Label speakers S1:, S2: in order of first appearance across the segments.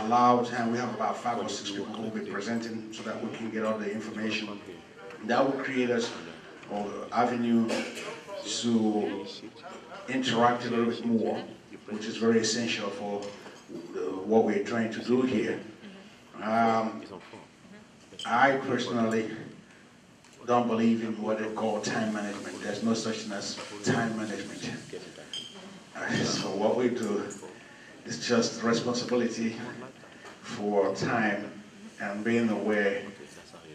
S1: allow time. We have about 5 or 6 people who will be presenting so that we can get all the information. That will create us an avenue to interact a little bit more, which is very essential for what we're trying to do here. I personally don't believe in what they call time management. There's no such thing as time management. So what we do is just responsibility for time and being aware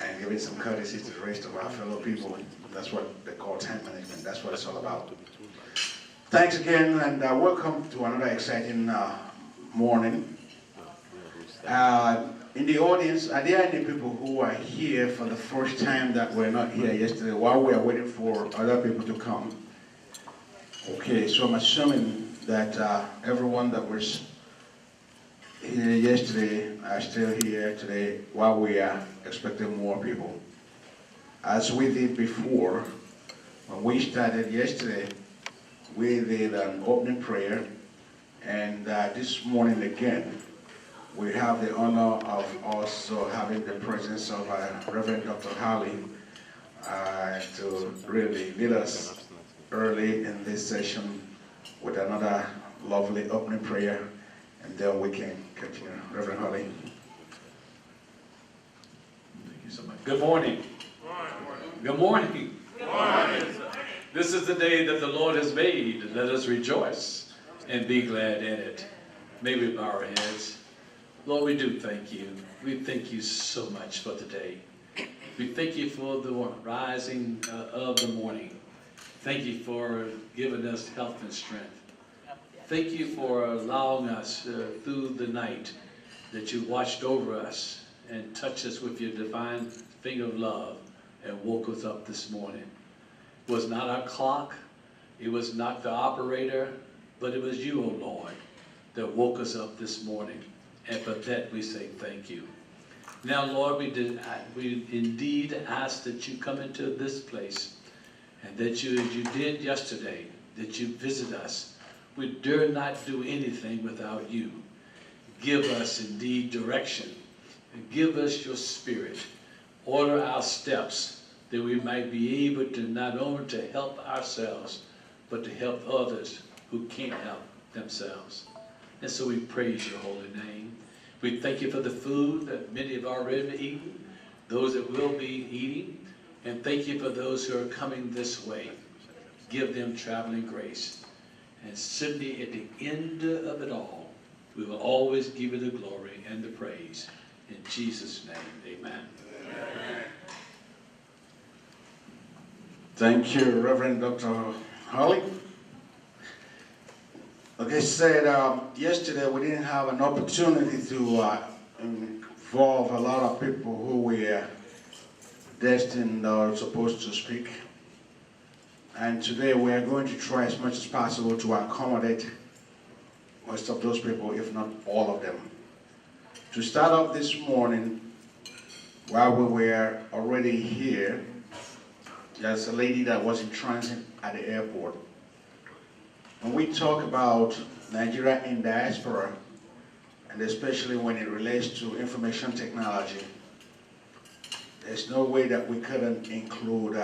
S1: and giving some courtesy to the rest of our fellow people. That's what they call time management. That's what it's all about. Thanks again, and welcome to another exciting morning. In the audience, are there any people who are here for the first time that were not here yesterday while we are waiting for other people to come? Okay, so I'm assuming that everyone that was here yesterday are still here today while we are expecting more people. As we did before, when we started yesterday, we did an opening prayer, and this morning again, we have the honor of also having the presence of Reverend Dr. Harley to really lead us early in this session with another lovely opening prayer, and then we can continue. Reverend Harley.
S2: Thank you so much. Good morning. Good morning. Good morning. This is the day that the Lord has made. Let us rejoice and be glad in it. May we bow our heads. Lord, we do thank you. We thank you so much for today. We thank you for the rising of the morning. Thank you for giving us health and strength. Thank you for allowing us through the night that you watched over us and touched us with your divine finger of love and woke us up this morning. It was not our clock, it was not the operator, but it was you, O Lord, that woke us up this morning. And for that we say thank you. Now, Lord, we indeed ask that you come into this place and that you, as you did yesterday, that you visit us. We dare not do anything without you. Give us indeed direction and give us your spirit. Order our steps that we might be able to not only to help ourselves, but to help others who can't help themselves. And so we praise your holy name. We thank you for the food that many have already eaten, those that will be eating, and thank you for those who are coming this way. Give them traveling grace. And certainly at the end of it all, we will always give you the glory and the praise. In Jesus' name, amen. Amen.
S1: Thank you, Reverend Dr. Harley. Like I said, yesterday we didn't have an opportunity to involve a lot of people who were destined or supposed to speak. And today we are going to try as much as possible to accommodate most of those people, if not all of them. To start off this morning, while we were already here, there's a lady that was in transit at the airport. When we talk about Nigeria in diaspora, and especially when it relates to information technology, there's no way that we couldn't include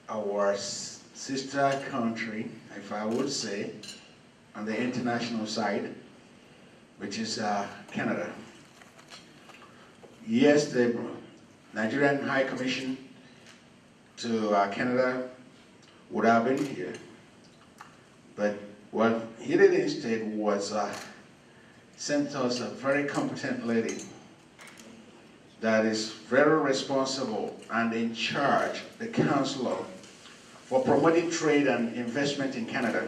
S1: our sister country, if I would say, on the international side, which is Canada. Yes, the Nigerian High Commission to Canada would have been here. But what he did instead was sent us a very competent lady that is very responsible and in charge, the counselor, for promoting trade and investment in Canada.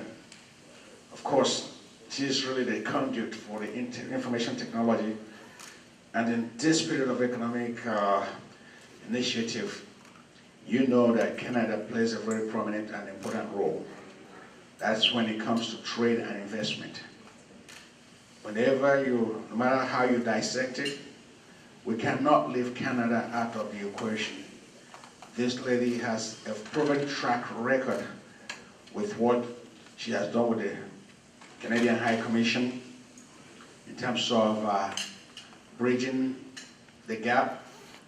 S1: Of course, she's really the conduit for the information technology. And in this period of economic initiative, you know that Canada plays a very prominent and important role. That's when it comes to trade and investment. Whenever no matter how you dissect it, we cannot leave Canada out of the equation. This lady has a proven track record with what she has done with the Canadian High Commission in terms of bridging the gap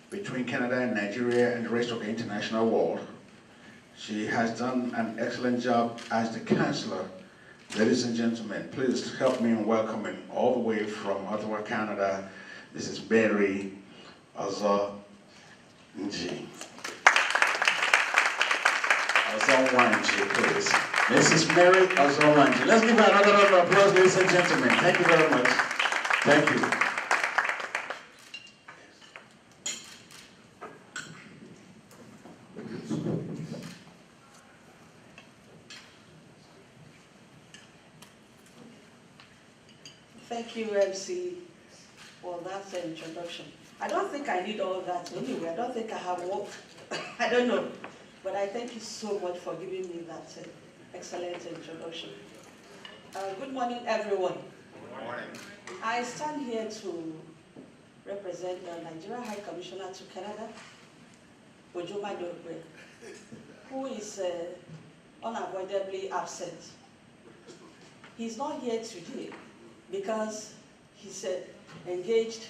S1: between Canada and Nigeria and the rest of the international world. She has done an excellent job as the Chancellor. Ladies and gentlemen, please help me in welcoming all the way from Ottawa, Canada. This is Mary Ozonwanji. Ozonwanji, please. Mrs. Mary Ozonwanji. Let's give her another round of applause, ladies and gentlemen. Thank you very much. Thank you.
S3: Thank you, MC, for that introduction. I don't think I need all that anyway. I don't think I have work. I don't know. But I thank you so much for giving me that excellent introduction. Good morning, everyone.
S1: Good morning.
S3: I stand here to represent the Nigeria High Commissioner to Canada, Ojoma Dogbe, who is unavoidably absent. He's not here today because he's engaged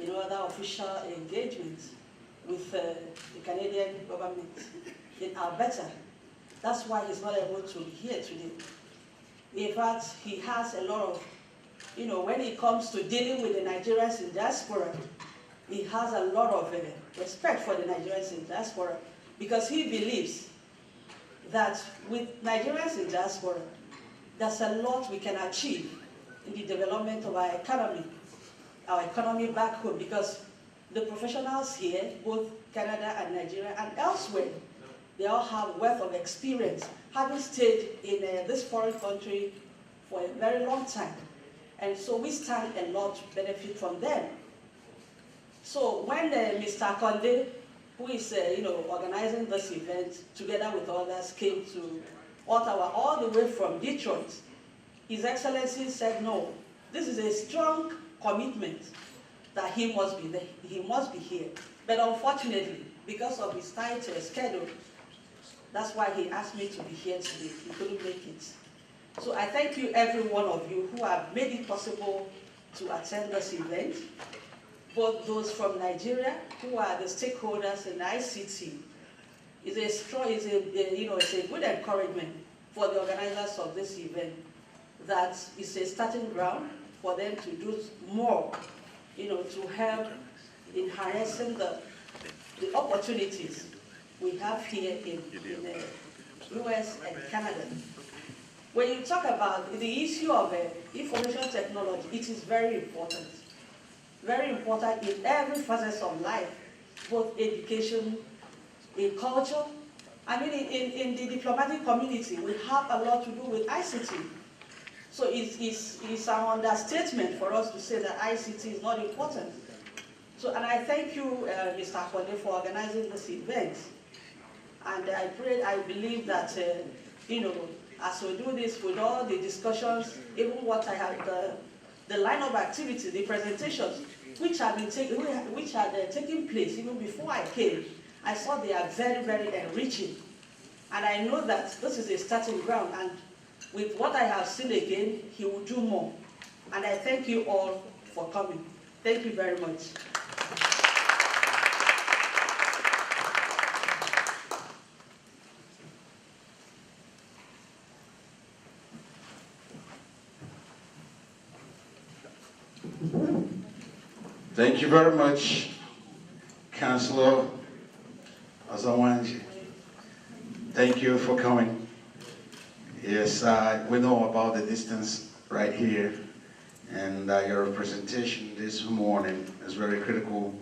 S3: in other official engagements with the Canadian government in Alberta. That's why he's not able to be here today. In fact, he has a lot of, when it comes to dealing with the Nigerians in diaspora, he has a lot of respect for the Nigerians in diaspora because he believes that with Nigerians in diaspora, there's a lot we can achieve in the development of our economy back home, because the professionals here, both Canada and Nigeria and elsewhere, they all have wealth of experience, having stayed in this foreign country for a very long time. And so we stand a lot to benefit from them. So when Mr. Conde, who is organizing this event together with others, came to Ottawa all the way from Detroit, His Excellency said, no, this is a strong commitment that he must be there. He must be here. But unfortunately, because of his tight schedule, that's why he asked me to be here today. He couldn't make it. So I thank you, every one of you, who have made it possible to attend this event. Both those from Nigeria, who are the stakeholders in ICT. It's a good encouragement for the organizers of this event, that it's a starting ground for them to do more, to help in harnessing the opportunities we have here in US and Canada. When you talk about the issue of information technology, it is very important. Very important in every facet of life, both education, in culture. I mean, in the diplomatic community, we have a lot to do with ICT. So it's an understatement for us to say that ICT is not important. So, and I thank you, Mr. Akwade, for organizing this event. And I believe that, as we do this with all the discussions, even what I have, the line of activity, the presentations, which are taking place even before I came, I saw they are very, very enriching. And I know that this is a starting ground, and with what I have seen again, he will do more. And I thank you all for coming. Thank you very much.
S1: Thank you very much, Councillor Ozonwanji. Thank you for coming. Yes, we know about the distance right here, and your representation this morning is very critical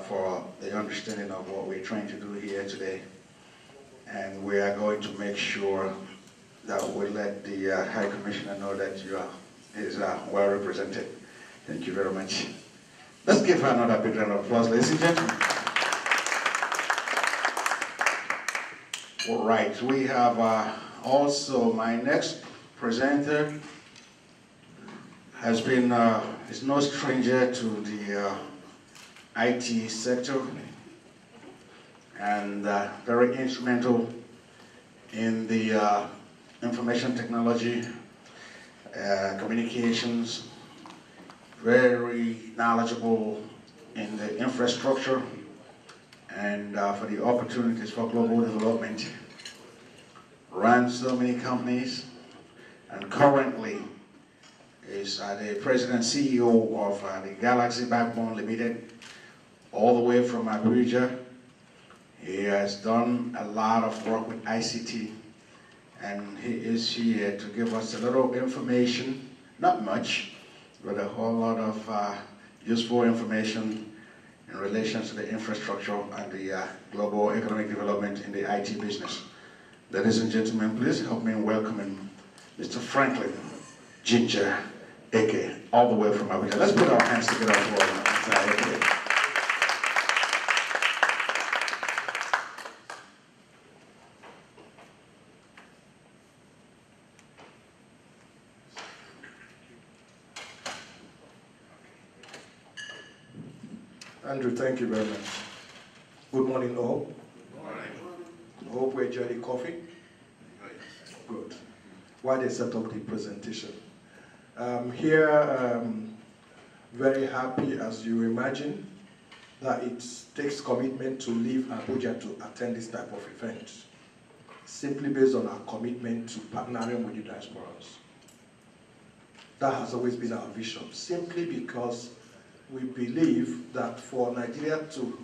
S1: for the understanding of what we're trying to do here today. And we are going to make sure that we let the High Commissioner know that you is well represented. Thank you very much. Let's give her another big round of applause, ladies and gentlemen. All right, we have also my next presenter has been, is no stranger to the IT sector, and very instrumental in the information technology, communications, very knowledgeable in the infrastructure and for the opportunities for global development. Ran so many companies and currently is the president CEO of the Galaxy Backbone Limited, all the way from Abuja. He has done a lot of work with ICT, and he is here to give us a little information, not much, but a whole lot of useful information in relation to the infrastructure and the global economic development in the IT business. Ladies and gentlemen, please help me in welcoming Mr. Franklin Ginger Eke, all the way from Abuja. Let's put our hands together for Eke.
S4: Andrew, thank you very much. Good morning, all. Good morning. I hope we enjoy the coffee. Good. While they set up the presentation. Here, very happy, as you imagine, that it takes commitment to leave Abuja to attend this type of event, simply based on our commitment to partnering with the diasporas. That has always been our vision, simply because we believe that for Nigeria to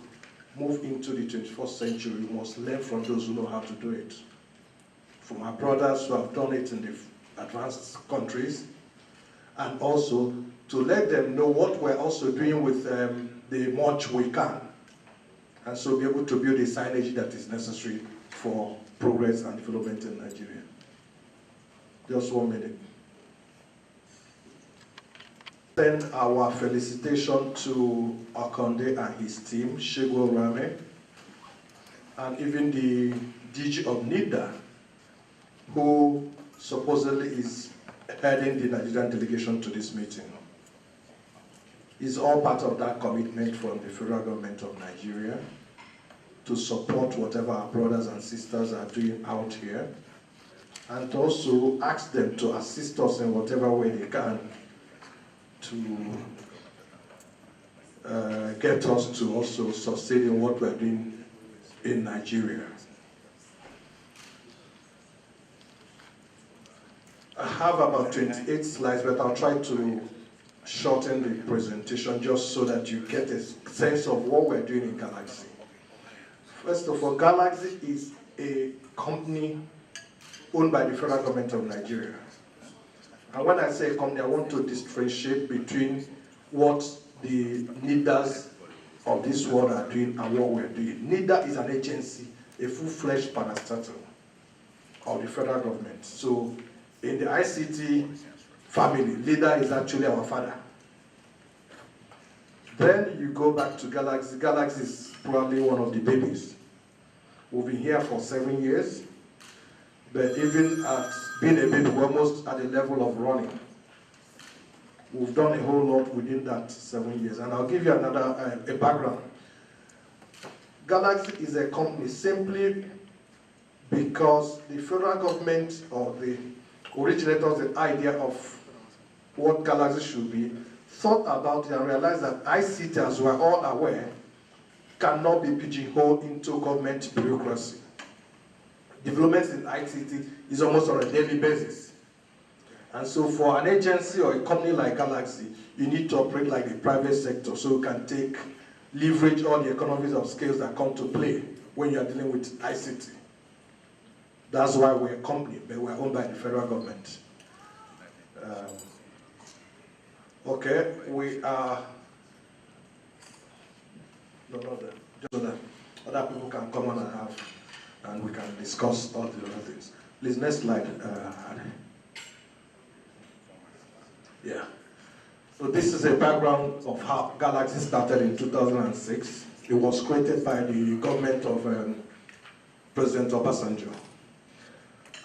S4: move into the 21st century, we must learn from those who know how to do it. From our brothers who have done it in the advanced countries, and also to let them know what we're also doing with the much we can. And so be able to build a signage that is necessary for progress and development in Nigeria. Just 1 minute. Send our felicitation to Akonde and his team, Shego Rame, and even the DG of NIDA, who supposedly is heading the Nigerian delegation to this meeting. It's all part of that commitment from the federal government of Nigeria to support whatever our brothers and sisters are doing out here, and also ask them to assist us in whatever way they can to get us to also succeed in what we're doing in Nigeria. I have about 28 slides, but I'll try to shorten the presentation just so that you get a sense of what we're doing in Galaxy. First of all, Galaxy is a company owned by the federal government of Nigeria. And when I say company, I want to differentiate between what the NIDAs of this world are doing and what we're doing. NIDA is an agency, a full-fledged parastatal of the federal government. So in the ICT family, NIDA is actually our father. Then you go back to Galaxy. Galaxy is probably one of the babies. We've been here for 7 years. But even at being a baby, we're almost at the level of running. We've done a whole lot within that 7 years. And I'll give you another a background. Galaxy is a company simply because the federal government or the originators, the idea of what Galaxy should be, thought about it and realized that ICT, as we're all aware, cannot be pigeonholed into government bureaucracy. Developments in ICT is almost on a daily basis. And so for an agency or a company like Galaxy, you need to operate like the private sector so you can leverage all the economies of scale that come to play when you are dealing with ICT. That's why we're a company, but we're owned by the federal government. Okay, we are, no, not that, just so that other people can come on and we can discuss all the other things. Please, next slide. Yeah. So this is a background of how Galaxy started in 2006. It was created by the government of President Obasanjo.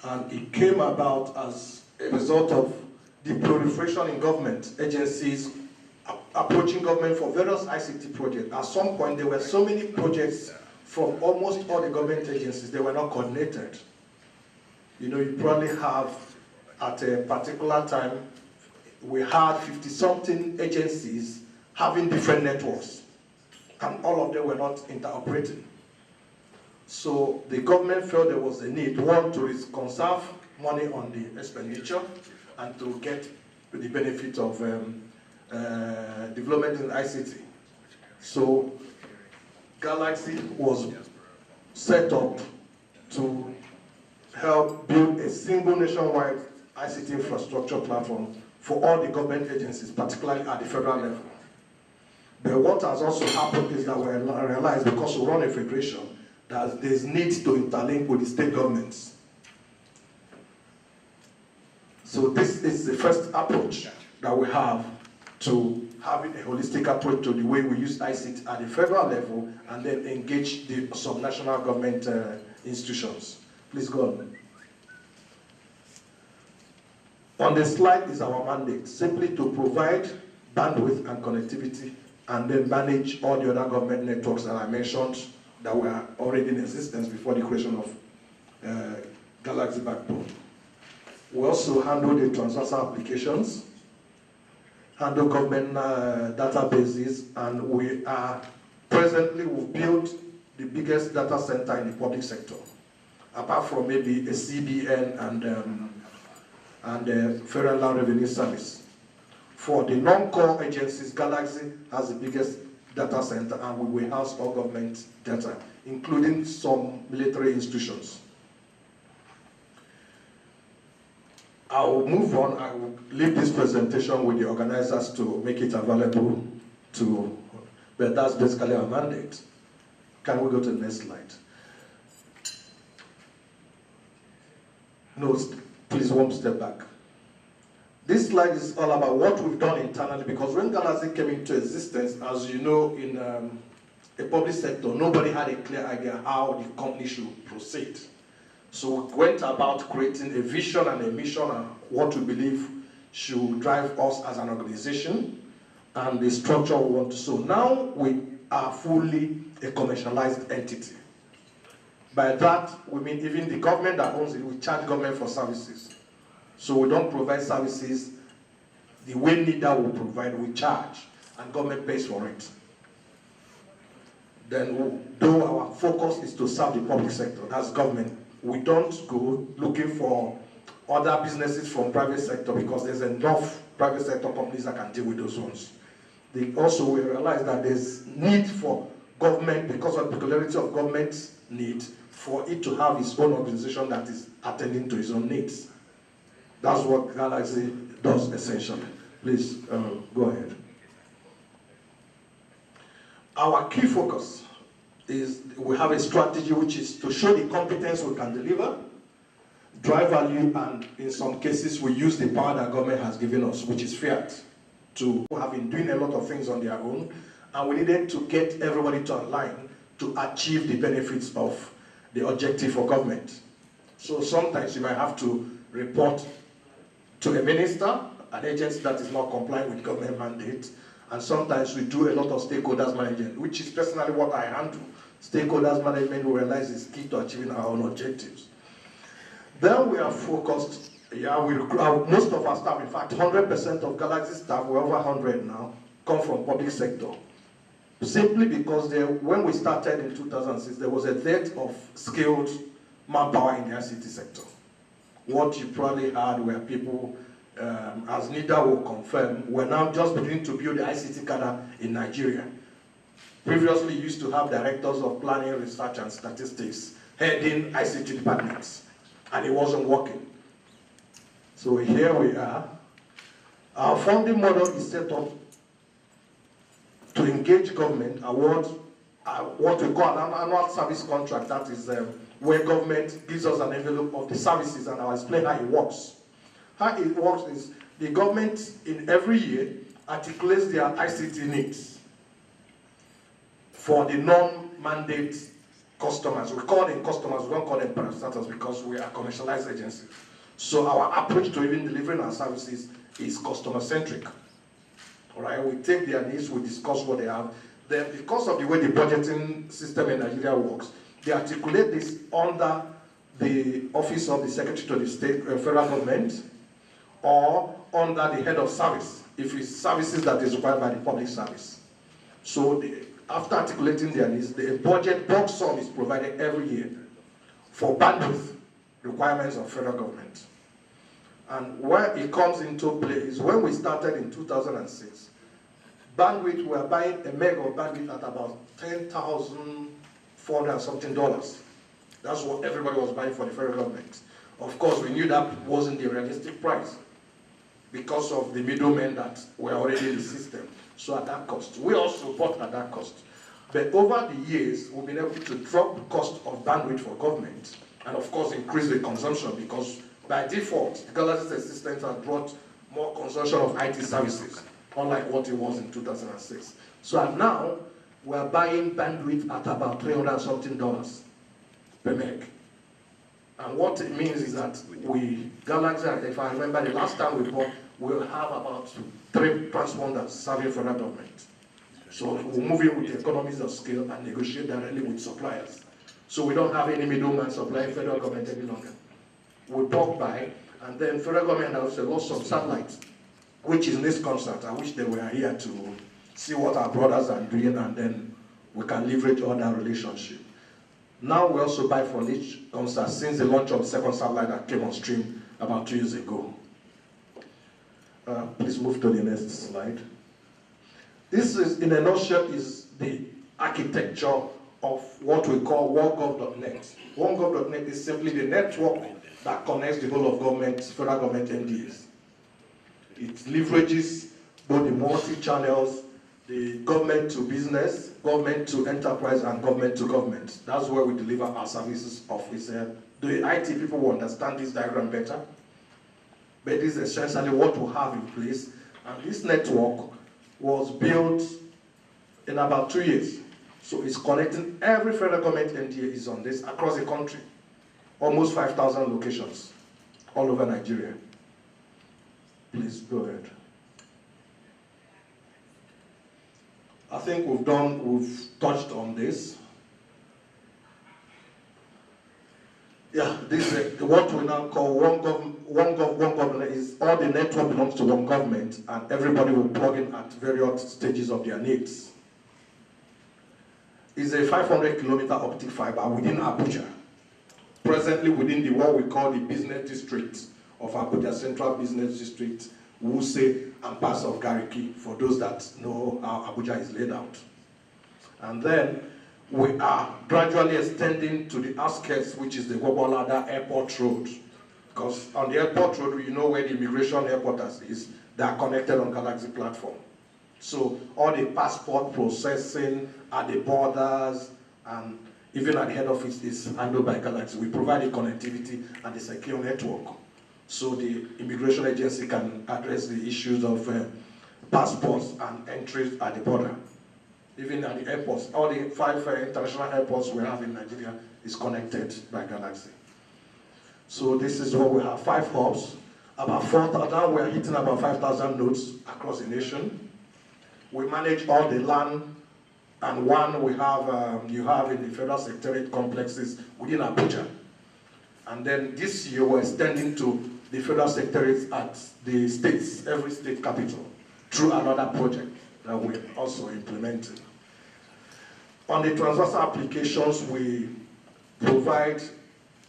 S4: And it came about as a result of the proliferation in government agencies approaching government for various ICT projects. At some point, there were so many projects from almost all the government agencies, they were not coordinated. You know, you probably have, at a particular time, we had 50-something agencies having different networks, and all of them were not interoperating. So the government felt there was a need, one, to conserve money on the expenditure and to get the benefit of development in ICT. So Galaxy was set up to help build a single nationwide ICT infrastructure platform for all the government agencies, particularly at the federal level. But what has also happened is that we realized, because we run a federation, that there's need to interlink with the state governments. So this is the first approach that we have to having a holistic approach to the way we use ICT at the federal level and then engage the subnational government institutions. Please go on. On the slide is our mandate, simply to provide bandwidth and connectivity and then manage all the other government networks that I mentioned that were already in existence before the creation of Galaxy Backbone. We also handle the transversal applications, handle government databases, and we are presently, we've built the biggest data center in the public sector, apart from maybe a CBN and the Federal Land Revenue Service. For the non-core agencies, Galaxy has the biggest data center, and we will house all government data, including some military institutions. I will move on. I will leave this presentation with the organizers to make it available to, but that's basically our mandate. Can we go to the next slide? No, please one step back. This slide is all about what we've done internally, because when Galaxy came into existence, as you know, in the public sector, nobody had a clear idea how the company should proceed. So we went about creating a vision and a mission and what we believe should drive us as an organization and the structure we want to. So now we are fully a commercialized entity. By that, we mean even the government that owns it, we charge government for services. So we don't provide services the way NIDA will provide, we charge, and government pays for it. Then, though our focus is to serve the public sector, that's government, we don't go looking for other businesses from private sector because there's enough private sector companies that can deal with those ones. Also, we realize that there's need for government, because of the peculiarity of government's need, for it to have its own organization that is attending to its own needs. That's what Galaxy does essentially. Please go ahead. Our key focus is we have a strategy which is to show the competence we can deliver, drive value, and in some cases we use the power that government has given us, which is fiat, to have been doing a lot of things on their own, and we needed to get everybody to align to achieve the benefits of the objective of government. So sometimes you might have to report to a minister, an agency that is not complying with government mandate, and sometimes we do a lot of stakeholders management, which is personally what I handle. Stakeholders management, we realize, is key to achieving our own objectives. Then we are focused, most of our staff, in fact, 100% of Galaxy staff, we're over 100 now, come from public sector. Simply because when we started in 2006, there was a dearth of skilled manpower in the ICT sector. What you probably heard were people, as NIDA will confirm, we're now just beginning to build the ICT cadre in Nigeria. Previously, used to have directors of planning, research, and statistics heading ICT departments, and it wasn't working. So here we are. Our funding model is set up to engage government, award what we call an annual service contract. That is where government gives us an envelope of the services, and I'll explain how it works. How it works is the government in every year articulates their ICT needs for the non-mandate customers. We call them customers, we don't call them parastatals because we are commercialized agencies. So our approach to even delivering our services is customer-centric. All right, we take their needs, we discuss what they have. Then, because of the way the budgeting system in Nigeria works, they articulate this under the Office of the Secretary to the State Federal Government or under the head of service, if it's services that is required by the public service. So after articulating their needs, the budget bulk sum is provided every year for bandwidth requirements of federal government. And where it comes into play is when we started in 2006, bandwidth, we were buying a meg of bandwidth at about $10,400 something. That's what everybody was buying for the federal government. Of course, we knew that wasn't the realistic price because of the middlemen that were already in the system. So at that cost. We also bought at that cost. But over the years, we've been able to drop the cost of bandwidth for government and of course increase the consumption because by default, the Galaxy's existence has brought more consumption of IT services, unlike what it was in 2006. So now, we're buying bandwidth at about $300 something per meg. And what it means is that Galaxy, if I remember the last time we bought, we'll have about 3 transponders serving federal government. So we're moving with the economies of scale and negotiate directly with suppliers. So we don't have any middleman supplying federal government any longer. We bulk buy, and then federal government has lost some satellites, which is this concert. I wish they were here to see what our brothers are doing, and then we can leverage on that relationship. Now we also buy from each concert since the launch of the second satellite that came on stream about 2 years ago. Please move to the next slide. This is, in a nutshell, is the architecture of what we call OneGov.net. OneGov.net is simply the network that connects the whole of government, federal government MDAs. It leverages both the multi-channels, the government to business, government to enterprise, and government to government. That's where we deliver our services officer. The IT people will understand this diagram better, but this is essentially what we have in place. And this network was built in about 2 years. So it's connecting every federal government MDA is on this across the country. Almost 5,000 locations all over Nigeria. Please go ahead. I think we've touched on this. Yeah, this is what we now call OneGov is all the network belongs to one government and everybody will plug in at various stages of their needs. It's a 500-kilometer optic fiber within Abuja. Presently within the what we call the business district of Abuja, Central Business District, Wuse, and parts of Gariki, for those that know how Abuja is laid out. And then we are gradually extending to the outskirts, which is the Wobolada Airport Road. Because on the airport road, you know where the immigration airport is, they are connected on Galaxy platform. So all the passport processing at the borders and even at the head office is handled by Galaxy. We provide the connectivity and the secure network. So the immigration agency can address the issues of passports and entries at the border. Even at the airports, all the 5 international airports we have in Nigeria is connected by Galaxy. So this is what we have, 5 hubs, about 4,000, now we're hitting about 5,000 nodes across the nation. We manage all the land and one we have, you have in the federal secretariat complexes within Abuja. And then this year we're extending to the federal secretaries at the states, every state capital, through another project that we're also implementing. On the transversal applications, we provide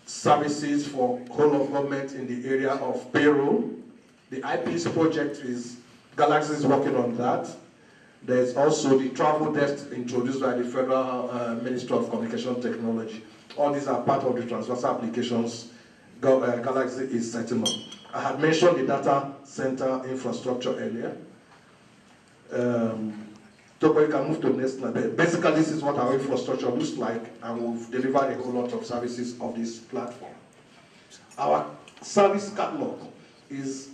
S4: services for whole of government in the area of payroll. The IPS project is, Galaxy is working on that. There's also the travel desk introduced by the Federal Ministry of Communication Technology. All these are part of the transversal applications Galaxy is setting up. I had mentioned the data center infrastructure earlier. So you can move to the next slide. Basically, this is what our infrastructure looks like, and we've delivered a whole lot of services of this platform. Our service catalog is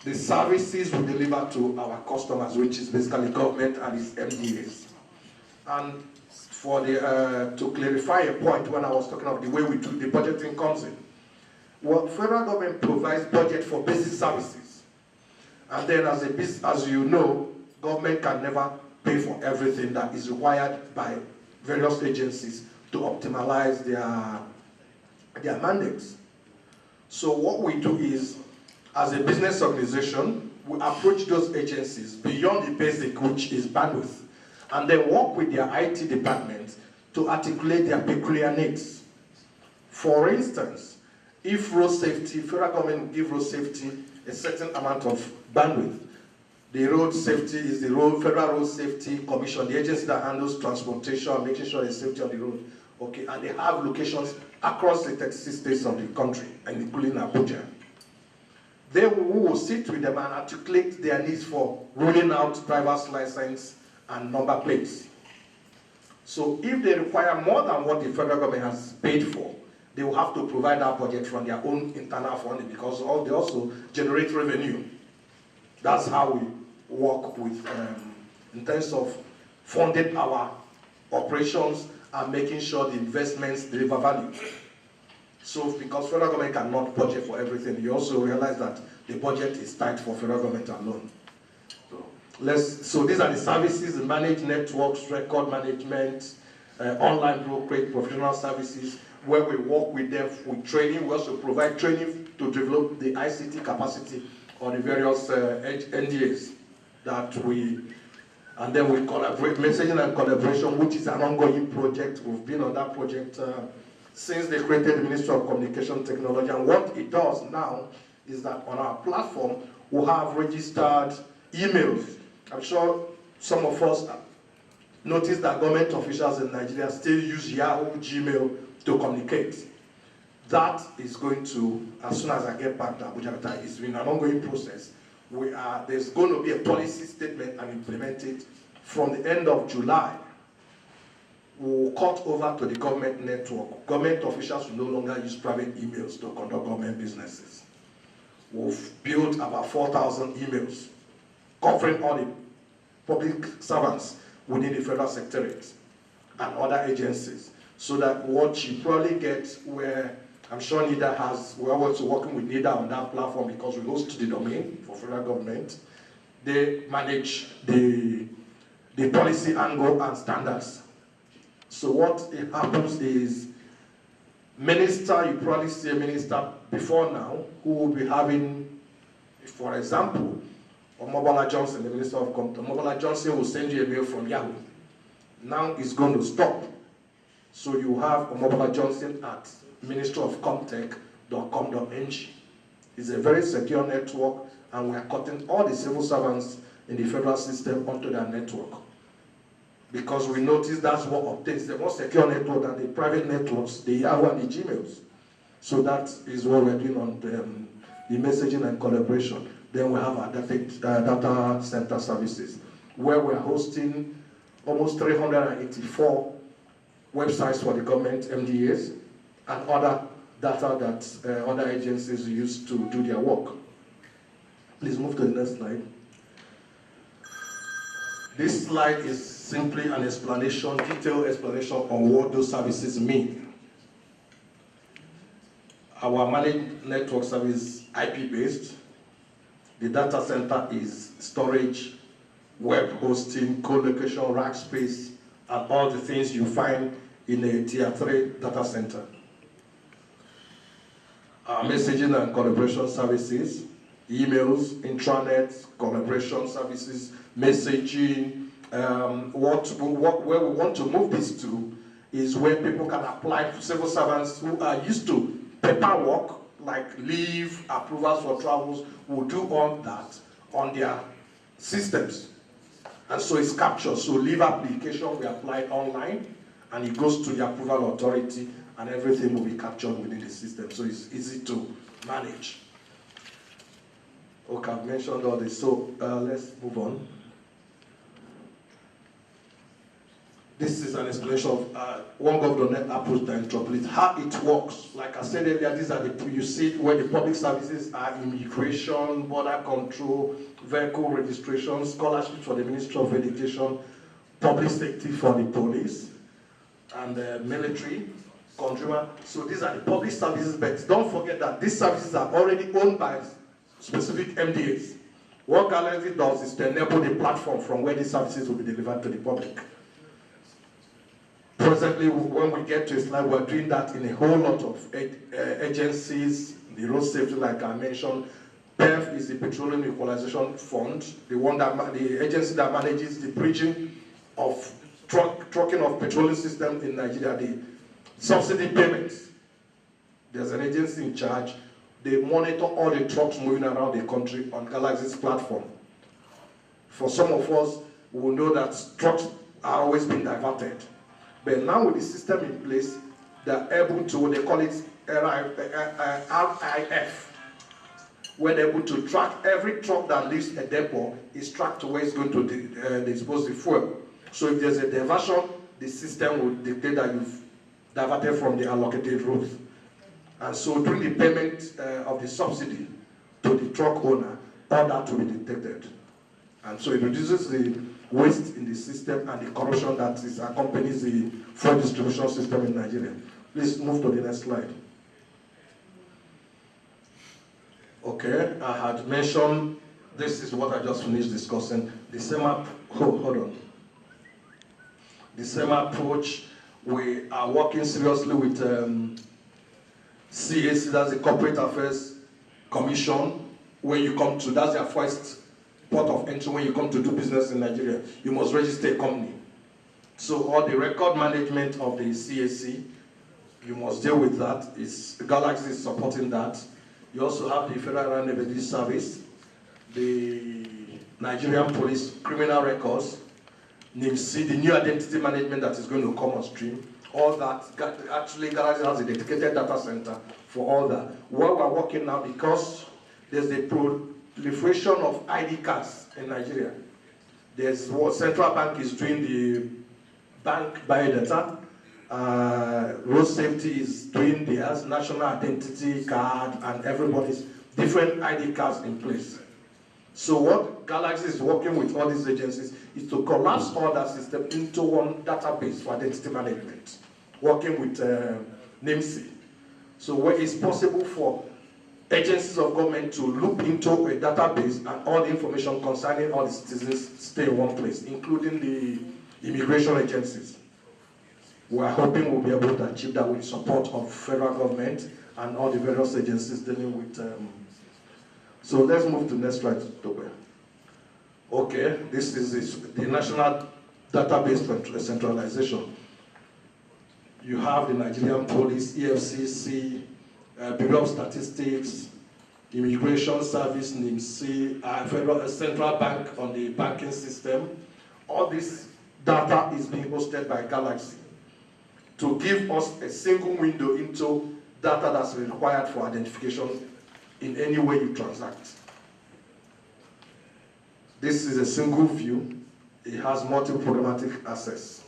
S4: the services we deliver to our customers, which is basically government and its MDAs. And for the, to clarify a point when I was talking about the way we do the budgeting comes in. Well, federal government provides budget for basic services. And then as you know, government can never pay for everything that is required by various agencies to optimize their mandates. So what we do is, as a business organization, we approach those agencies beyond the basic, which is bandwidth, and then work with their IT departments to articulate their peculiar needs. For instance, if road safety, federal government will give road safety a certain amount of bandwidth, the road safety is the Federal Road Safety Commission, the agency that handles transportation, making sure there's safety on the road. Okay, and they have locations across the 36 states of the country, and including Abuja. They will sit with them and articulate their needs for rolling out driver's license and number plates. So if they require more than what the federal government has paid for, they will have to provide that budget from their own internal funding, because they also generate revenue. That's how we work with, in terms of funding our operations and making sure the investments deliver value. So because federal government cannot budget for everything, you also realize that the budget is tight for federal government alone. So these are the services: managed networks, record management, online brokerage, professional services, where we work with them with training. We also provide training to develop the ICT capacity on the various NDAs that and then we collaborate, messaging and collaboration, which is an ongoing project. We've been on that project since they created the Ministry of Communication Technology. And what it does now is that on our platform, we have registered emails. I'm sure some of us noticed that government officials in Nigeria still use Yahoo, Gmail to communicate. That is going to, as soon as I get back to Abuja, it's been an ongoing process. There's going to be a policy statement and implement it from the end of July. We'll cut over to the government network. Government officials will no longer use private emails to conduct government businesses. We've built about 4,000 emails covering all the public servants within the federal secretariat and other agencies, so that what you probably get, where I'm sure NIDA we're also working with NIDA on that platform because we host the domain for federal government. They manage the policy angle and standards. So what happens is, you probably see a minister before now who will be having, for example, Omobola Johnson, the Minister of Communication. Omobola Johnson will send you a mail from Yahoo. Now it's going to stop. So you have Omobola Johnson at ministryofcomtech.com.ng. It's a very secure network, and we are cutting all the civil servants in the federal system onto that network. Because we notice that's what obtains the more secure network than the private networks, the Yahoo and the Gmails. So that is what we're doing on the messaging and collaboration. Then we have our data center services, where we're hosting almost 384 websites for the government MDAs and other data that other agencies use to do their work. Please move to the next slide. This slide is simply an explanation, detailed explanation on what those services mean. Our managed network service IP-based. The data center is storage, web hosting, co-location, rack space, and all the things you find in a tier 3 data center. Our messaging and collaboration services, emails, intranet, collaboration services, messaging. Where we want to move this to is where people can apply for civil servants who are used to paperwork, like leave, approvals for travels, will do all that on their systems. And so it's captured. So leave application, we apply online, and it goes to the approval authority, and everything will be captured within the system. So it's easy to manage. Okay, I've mentioned all this. So let's move on. This is an explanation of OneGov.net approach to interpolate, how it works. Like I said earlier, these are you see where the public services are: immigration, border control, vehicle registration, scholarship for the Ministry of Education, public safety for the police, and military, consumer. So these are the public services, but don't forget that these services are already owned by specific MDAs. What Galaxy does is to enable the platform from where these services will be delivered to the public. Presently, when we get to a slide, we're doing that in a whole lot of agencies, the road safety, like I mentioned, PEF is the Petroleum Equalization Fund, the agency that manages the bridging of trucking of petroleum system in Nigeria, the subsidy payments. There's an agency in charge. They monitor all the trucks moving around the country on Galaxy's platform. For some of us, we will know that trucks are always being diverted. But now with the system in place, they're able to, they call it RIF, where they're able to track every truck that leaves a depot is tracked to where it's going to dispose the fuel. So if there's a diversion, the system will dictate that you've diverted from the allocated route. And so during the payment of the subsidy to the truck owner, all that will be detected. And so it reduces the waste in the system and the corruption that accompanies the fuel distribution system in Nigeria. Please move to the next slide. Okay, I had mentioned, this is what I just finished discussing, the same the same approach. We are working seriously with CAC, that's the Corporate Affairs Commission. When you come to, that's their first port of entry when you come to do business in Nigeria. You must register a company. So all the record management of the CAC, you must deal with that. Galaxy is supporting that. You also have the Federal Revenue Service, the Nigerian Police Criminal Records, NIMC, the new identity management that is going to come on stream. All that, actually Galaxy has a dedicated data center for all that. What we're working now, because there's the proliferation of ID cards in Nigeria. There's what Central Bank is doing, the bank biodata. Road safety is doing theirs, national identity card, and everybody's different ID cards in place. So what Galaxy is working with all these agencies is to collapse all that system into one database for identity management, working with NIMC. So where it's possible for agencies of government to look into a database and all the information concerning all the citizens stay in one place, including the immigration agencies. We are hoping we'll be able to achieve that with support of federal government and all the various agencies dealing with. So let's move to the next slide, Tobe. Okay, this is the national database centralization. You have the Nigerian Police, EFCC, Bureau of Statistics, Immigration Service, NIMC, Federal Central Bank on the banking system. All this data is being hosted by Galaxy to give us a single window into data that's required for identification in any way you transact. This is a single view. It has multiple programmatic access.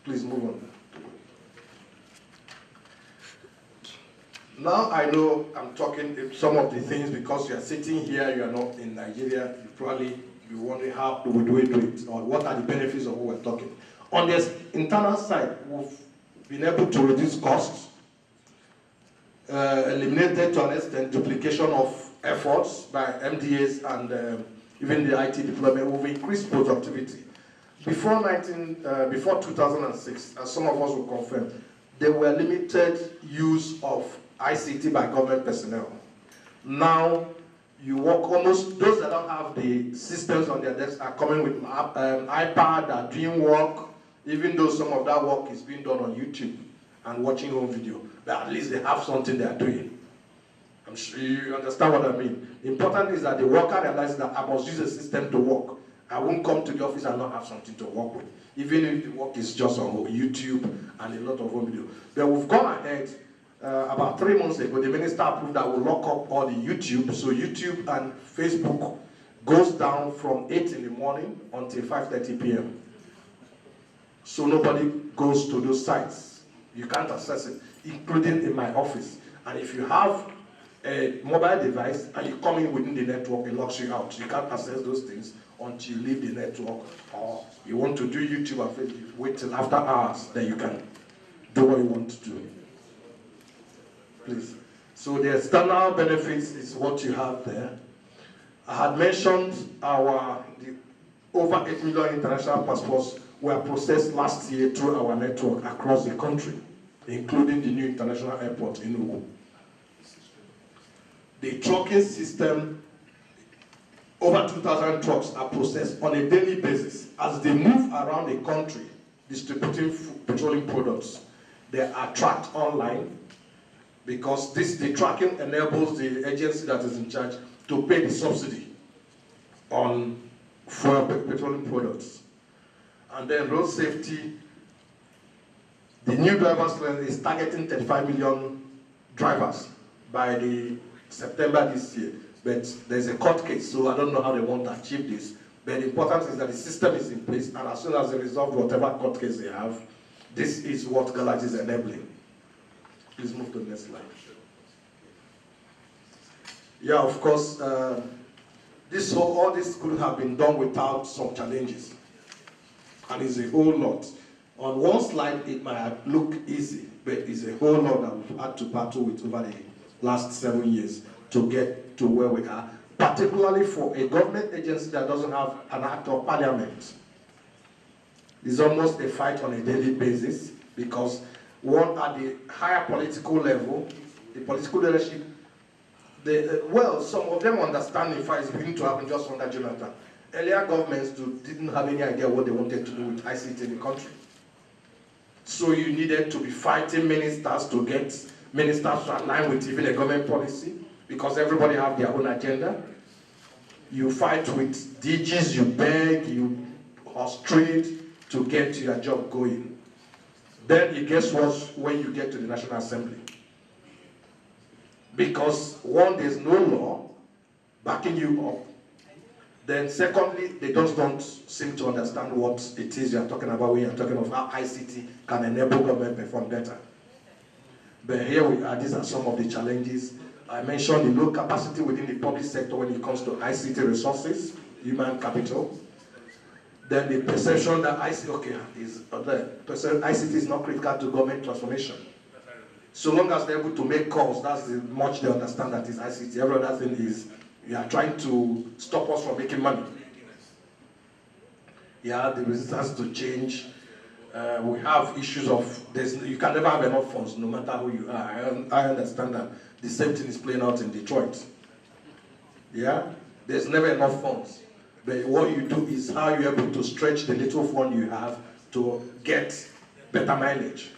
S4: Please move on. Now I know I'm talking some of the things because you are sitting here, you are not in Nigeria, you wonder how do we do it, or what are the benefits of what we're talking. On the internal side, we've been able to reduce costs, eliminated to an extent duplication of efforts by MDAs and even the IT deployment. We've increased productivity. Before 2006, as some of us will confirm, there were limited use of ICT by government personnel. Now, you work almost, those that don't have the systems on their desks are coming with iPad, are doing work, even though some of that work is being done on YouTube and watching home video. But at least they have something they are doing. I'm sure you understand what I mean. The important is that the worker realizes that I must use a system to work. I won't come to the office and not have something to work with, even if the work is just on YouTube and a lot of home video. But we've gone ahead. About 3 months ago, the minister approved that we'll lock up all the YouTube. So YouTube and Facebook goes down from 8 in the morning until 5:30 p.m. So nobody goes to those sites. You can't access it, including in my office. And if you have a mobile device and you come in within the network, it locks you out. You can't access those things until you leave the network, or you want to do YouTube and Facebook, wait till after hours, then you can do what you want to do. Please. So the external benefits is what you have there. I had mentioned the over 8 million international passports were processed last year through our network across the country, including the new international airport in Ugu. The trucking system, over 2,000 trucks are processed on a daily basis. As they move around the country distributing petroleum products, they are tracked online because the tracking enables the agency that is in charge to pay the subsidy on fuel petroleum products. And then road safety, the new driver's license is targeting 35 million drivers by the September this year. But there's a court case, so I don't know how they want to achieve this. But the important is that the system is in place, and as soon as they resolve whatever court case they have, this is what Galaxy is enabling. Please move to the next slide. Yeah, of course, all this could have been done without some challenges. And it's a whole lot. On one slide, it might look easy, but it's a whole lot that we've had to battle with over the last 7 years to get to where we are, particularly for a government agency that doesn't have an act of parliament. It's almost a fight on a daily basis because one at the higher political level, the political leadership, some of them understand in fact it's beginning to happen just under Jonathan. Earlier governments didn't have any idea what they wanted to do with ICT in the country. So you needed to be fighting ministers to get ministers to align with even a government policy because everybody have their own agenda. You fight with DGs, you beg, you ostrate to get your job going. Then it gets worse when you get to the National Assembly. Because one, there's no law backing you up. Then secondly, they just don't seem to understand what it is you're talking about when you're talking of how ICT can enable government perform better. But here we are, these are some of the challenges. I mentioned the low capacity within the public sector when it comes to ICT resources, human capital. Then the perception that ICT is not critical to government transformation. So long as they're able to make calls, that's how much they understand that is ICT. Every other thing is, you are trying to stop us from making money. Yeah, the resistance to change. We have issues of, you can never have enough funds no matter who you are. I understand that the same thing is playing out in Detroit. Yeah, there's never enough funds. But what you do is how you're able to stretch the little fund you have to get better mileage.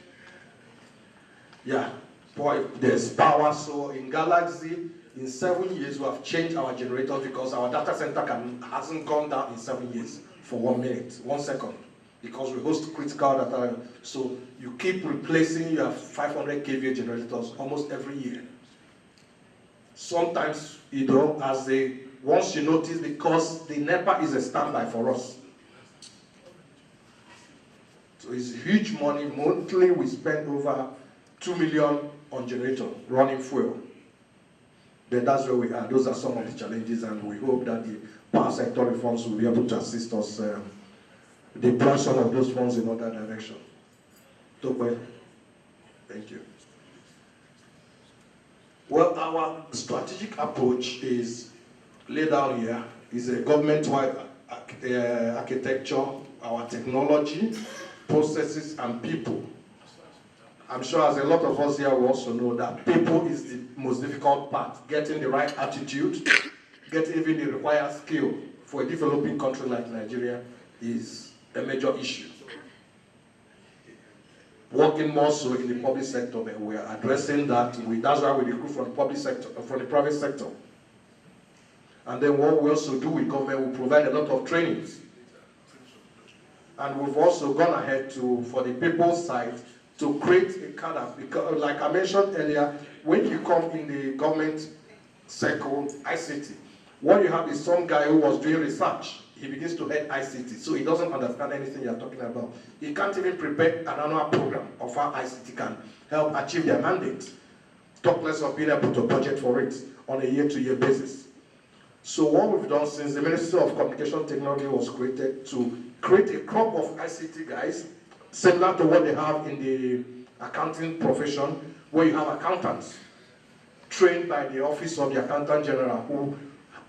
S4: Yeah, boy, there's power. So in Galaxy, in 7 years, we have changed our generators because our data center hasn't gone down in 7 years for 1 minute, 1 second, because we host critical data. So you keep replacing your 500 kVA generators almost every year. Sometimes, once you notice, because the NEPA is a standby for us. So it's huge money. Monthly, we spend over 2 million on generator, running fuel. Then that's where we are. Those are some of the challenges, and we hope that the power sector reforms will be able to assist us deploy some of those funds in other direction. Tope, thank you. Well, our strategic approach is laid out here. Is a government-wide architecture, our technology, processes, and people. I'm sure as a lot of us here will also know that people is the most difficult part. Getting the right attitude, getting even the required skill for a developing country like Nigeria is a major issue. Working more so in the public sector, but we are addressing that. That's why we recruit from the public sector, from the private sector. And then what we also do with government, we provide a lot of trainings. And we've also gone ahead for the people's side, to create a cadre, because like I mentioned earlier, when you come in the government circle, ICT, what you have is some guy who was doing research. He begins to head ICT, so he doesn't understand anything you're talking about. He can't even prepare an annual program of how ICT can help achieve their mandate. Talk less of being able to budget for it on a year-to-year basis. So what we've done since the Ministry of Communication Technology was created to create a crop of ICT guys, similar to what they have in the accounting profession, where you have accountants trained by the Office of the Accountant General who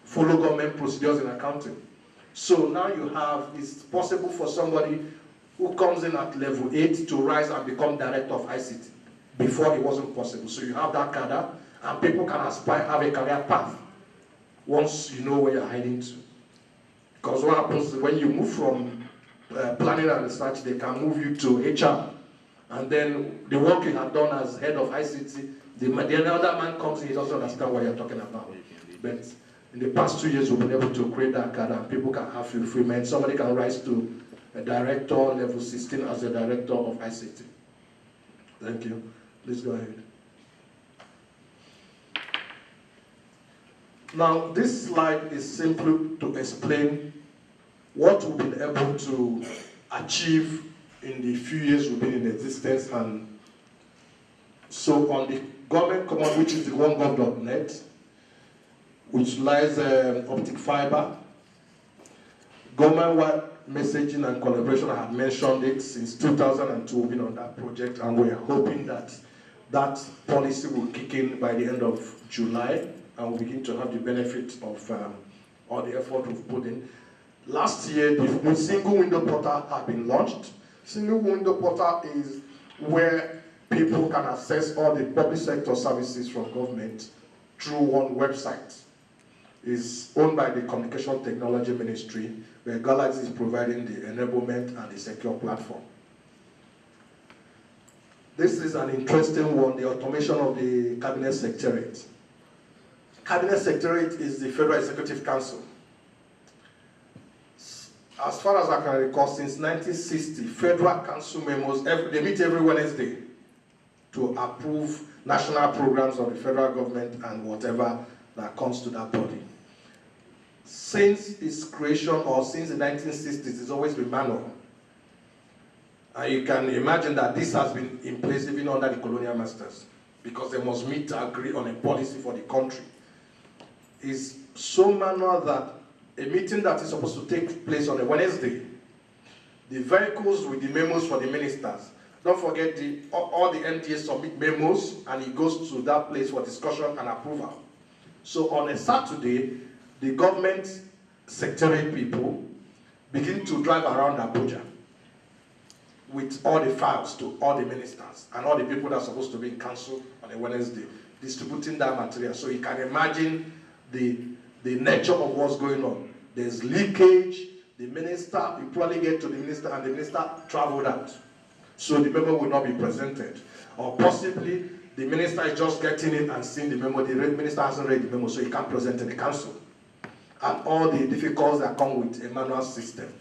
S4: follow government procedures in accounting. So now it's possible for somebody who comes in at level 8 to rise and become director of ICT. Before it wasn't possible. So you have that cadre, And people can aspire, have a career path once you know where you're heading to. Because what happens is when you move from planning and research, they can move you to HR. And then the work you have done as head of ICT, the other man comes in, he doesn't understand what you're talking about. But in the past 2 years, we've been able to create that card and people can have fulfillment. Somebody can rise to a director, level 16 as a director of ICT. Thank you. Please go ahead. Now, this slide is simply to explain what we've been able to achieve in the few years we've been in existence. And so on the government command, which is the onegov.net, which lies optic fiber, government-wide messaging and collaboration. I have mentioned it since 2002, we've been on that project, and we're hoping that that policy will kick in by the end of July, and we'll begin to have the benefit of all the effort we've put in. Last year, the single window portal had been launched. Single window portal is where people can access all the public sector services from government through one website. It's owned by the Communication Technology Ministry, where Galaxy is providing the enablement and the secure platform. This is an interesting one, the automation of the Cabinet Secretariat. Cabinet Secretariat is the Federal Executive Council. As far as I can recall, since 1960, Federal Council memos, they meet every Wednesday to approve national programs of the federal government and whatever that comes to that body. Since its creation, or since the 1960s, it's always been manual. And you can imagine that this has been in place even under the colonial masters, because they must meet to agree on a policy for the country. It's so manual that a meeting that is supposed to take place on a Wednesday, the vehicles with the memos for the ministers, don't forget all the MDAs submit memos and it goes to that place for discussion and approval. So on a Saturday, the government secretariat people begin to drive around Abuja with all the files to all the ministers and all the people that are supposed to be in council on a Wednesday, distributing that material. So you can imagine the nature of what's going on. There's leakage, the minister, you probably get to the minister and the minister traveled out. So the memo will not be presented. Or possibly the minister is just getting it and seeing the memo, the minister hasn't read the memo, so he can't present to the council. And all the difficulties that come with a manual system.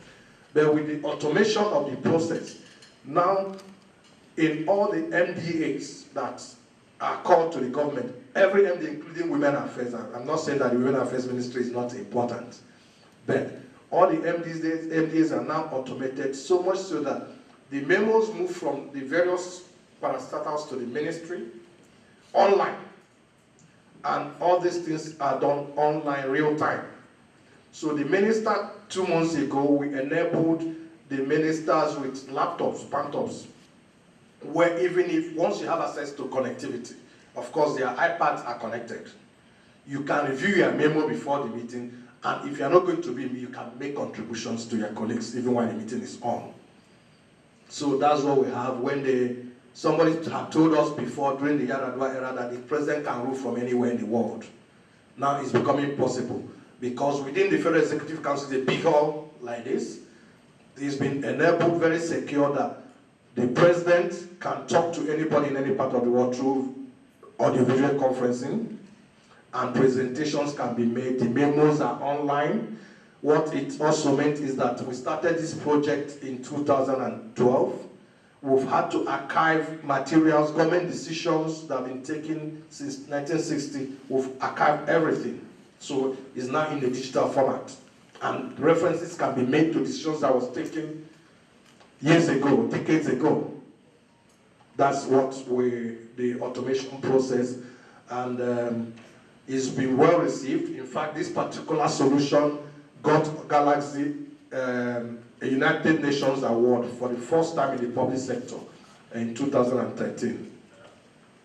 S4: But with the automation of the process, now in all the MDAs that are called to the government, every MDA, including Women Affairs, I'm not saying that the Women Affairs Ministry is not important, but all the MDAs are now automated, so much so that the memos move from the various parastatals to the ministry online. And all these things are done online, real time. So the minister, 2 months ago, we enabled the ministers with laptops, pantops, where even if, once you have access to connectivity, of course their iPads are connected. You can review your memo before the meeting, and if you're not going to be, you can make contributions to your colleagues, even when the meeting is on. So that's what we have. When somebody had told us before, during the Yaradua era, that the president can rule from anywhere in the world. Now it's becoming possible, because within the Federal Executive Council, the big hall like this, it's been enabled, very secure, that the president can talk to anybody in any part of the world through audiovisual conferencing, and presentations can be made. The memos are online. What it also meant is that we started this project in 2012. We've had to archive materials, government decisions that have been taken since 1960. We've archived everything. So it's now in a digital format. And references can be made to decisions that was taken years ago, decades ago. That's what the automation process, and it's been well received. In fact, this particular solution got Galaxy a United Nations award for the first time in the public sector in 2013.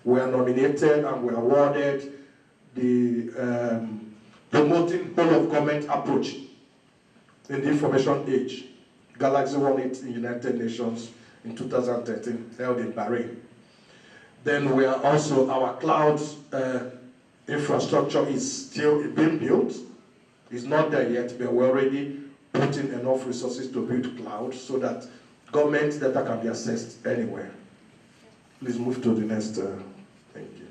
S4: We are nominated and we awarded the promoting whole of government approach in the information age. Galaxy won it in United Nations in 2013, held in Bahrain. Then we are also, our cloud infrastructure is still being built. It's not there yet, but we're already putting enough resources to build cloud so that government data can be accessed anywhere. Please move to the next. Thank you.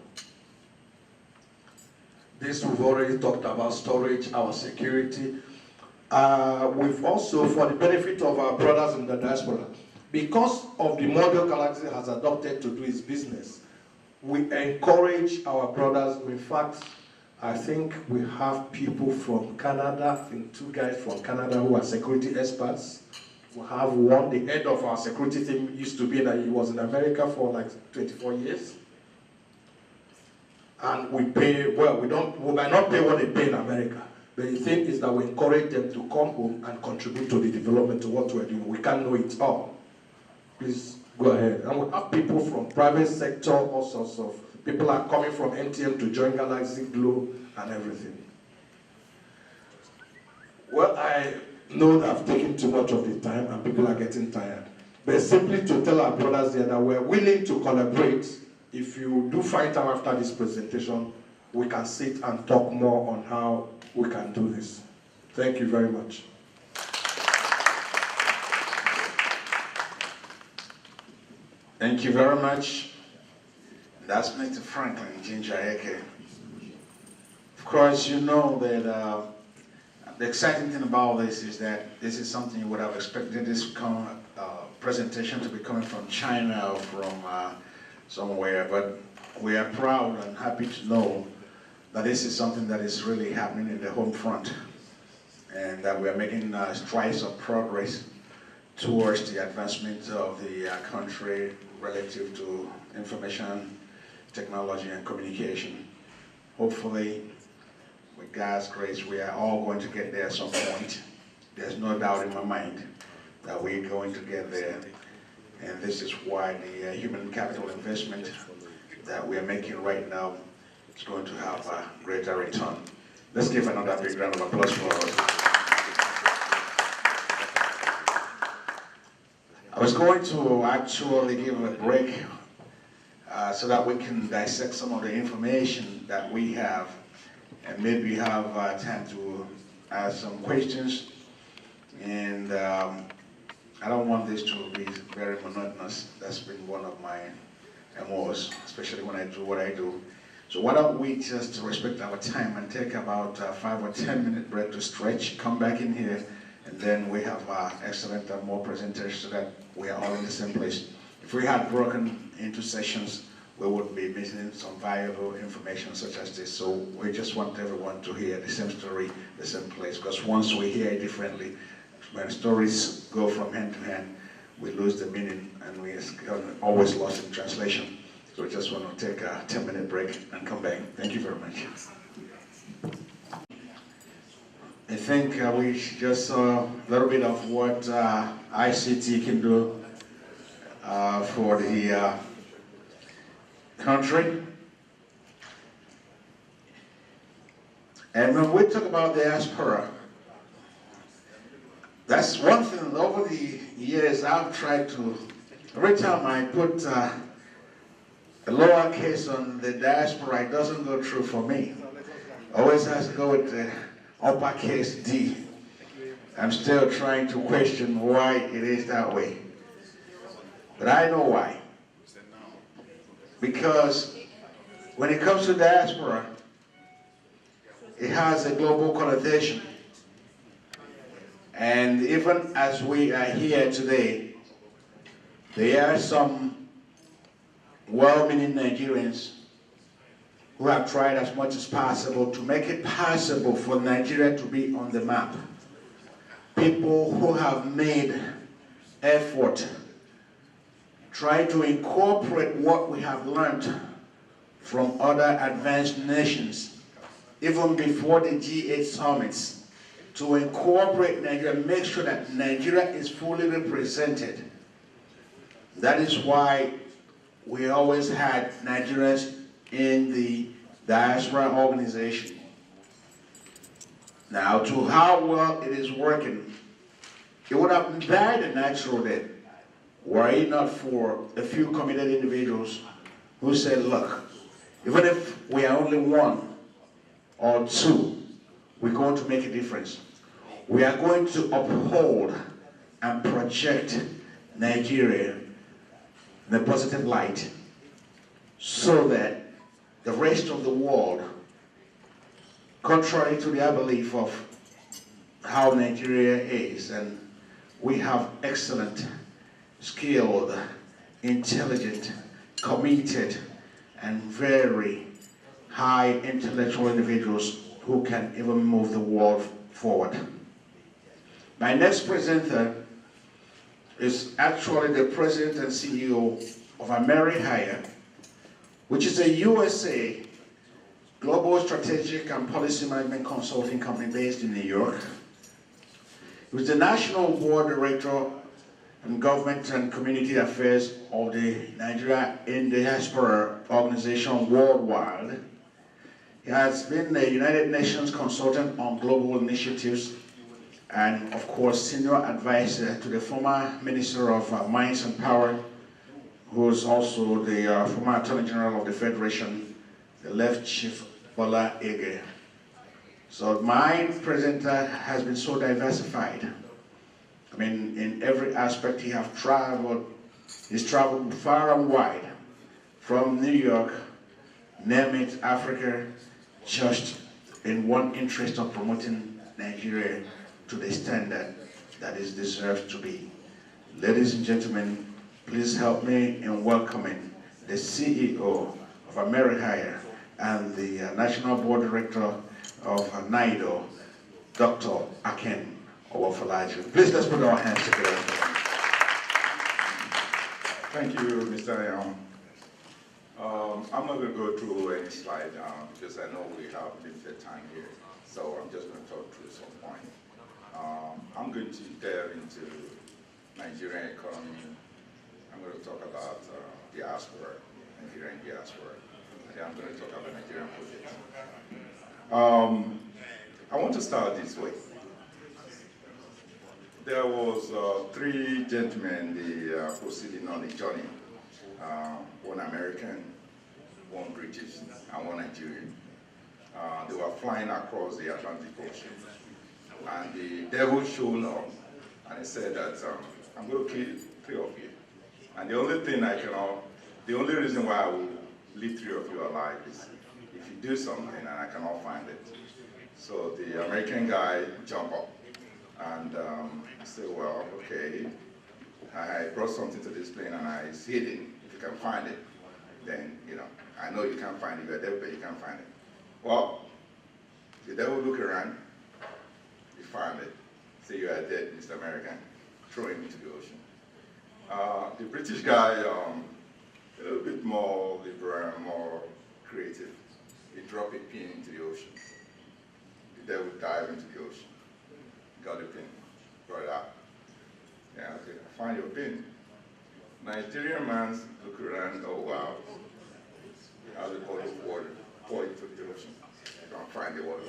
S4: This we've already talked about storage, our security. We've also, for the benefit of our brothers in the diaspora, because of the model Galaxy has adopted to do its business, we encourage our brothers. In fact, I think we have people from Canada, I think 2 guys from Canada who are security experts. We have one, the head of our security team used to be that he was in America for like 24 years. And we pay, well, we might not pay what they pay in America, but the thing is that we encourage them to come home and contribute to the development of what we're doing. We can't know it all. Please go ahead. And we have people from private sector, all sorts of people are coming from MTM to join Galaxy, Glow, and everything. Well, I know that I've taken too much of the time and people are getting tired. But simply to tell our brothers here that we're willing to collaborate. If you do find time after this presentation, we can sit and talk more on how we can do this. Thank you very much.
S1: Thank you very much. That's Mr. Franklin Jinjaeke. Of course, you know that the exciting thing about this is that this is something you would have expected this presentation to be coming from China or from somewhere, but we are proud and happy to know that this is something that is really happening in the home front and that we are making strides of progress towards the advancement of the country relative to information technology and communication. Hopefully, with God's grace, we are all going to get there at some point. There's no doubt in my mind that we're going to get there. And this is why the human capital investment that we are making right now is going to have a greater return. Let's give another big round of applause for us. I was going to actually give a break so that we can dissect some of the information that we have and maybe have time to ask some questions. And I don't want this to be very monotonous. That's been one of my MOs, especially when I do what I do. So why don't we just respect our time and take about 5 or 10 minute break to stretch, come back in here, and then we have excellent more presentations so that we are all in the same place. If we had broken into sessions, we would be missing some valuable information such as this. So we just want everyone to hear the same story, the same place, because once we hear it differently, when stories go from hand to hand, we lose the meaning and we are always lost in translation. So we just want to take a 10-minute break and come back. Thank you very much. I think we just saw a little bit of what ICT can do for the country. And when we talk about diaspora, that's one thing over the years I've tried to, every time I put a lowercase on the diaspora, it doesn't go through for me. Always has to go with the uppercase D. I'm still trying to question why it is that way. But I know why. Because when it comes to diaspora, it has a global connotation. And even as we are here today, there are some well-meaning Nigerians who have tried as much as possible to make it possible for Nigeria to be on the map. People who have made effort, try to incorporate what we have learned from other advanced nations, even before the G8 summits, to incorporate Nigeria, make sure that Nigeria is fully represented. That is why we always had Nigerians in the diaspora organization. Now, to how well it is working, it would have died a natural death were it not for a few committed individuals who said, look, even if we are only one, or two, we're going to make a difference. We are going to uphold and project Nigeria in a positive light so that the rest of the world, contrary to their belief of how Nigeria is, and we have excellent, skilled, intelligent, committed, and very high intellectual individuals who can even move the world forward. My next presenter is actually the president and CEO of Michagan, which is a USA global strategic and policy management consulting company based in New York. He was the national board director in government and community affairs of the Nigeria in Diaspora organization worldwide. He has been a United Nations consultant on global initiatives and, of course, senior advisor to the former Minister of Mines and Power, who is also the former Attorney General of the Federation, the left Chief Bola Ege. So my presenter has been so diversified. I mean, in every aspect he's traveled far and wide, from New York, name it, Africa, just in one interest of promoting Nigeria to the standard that it deserves to be. Ladies and gentlemen, please help me in welcoming the CEO of Michagan and the National Board Director of NIDO, Dr. Akin Owofalaji. Please let's put our hands together.
S5: Thank you, Mr. Young. I'm not going to go through any slide because I know we have limited time here, so I'm just going to talk through some points. I'm going to delve into Nigerian economy. I'm going to talk about diaspora, Nigerian diaspora, and then I'm going to talk about Nigerian projects. I want to start this way. There was three gentlemen proceeding on a journey, one American, one British, and one Nigerian. They were flying across the Atlantic Ocean, and the devil showed up, and he said that I'm going to kill three of you. And the only reason why I will leave three of you alive is if you do something and I cannot find it. So the American guy jumped up and said, well, okay, I brought something to this plane and it's hidden. If you can find it, then, I know you can't find it. You're dead, but you can't find it. Well, the devil looked around, he found it. Say, you are dead, Mr. American. Throw him into the ocean. The British guy, a little bit more liberal, more creative. He dropped a pin into the ocean. The devil dived into the ocean. Got the pin, brought it out. Yeah, okay, find your pin. Nigerian man look around, oh wow. How's a bottle of water? Pour it into the ocean. You can't find the water.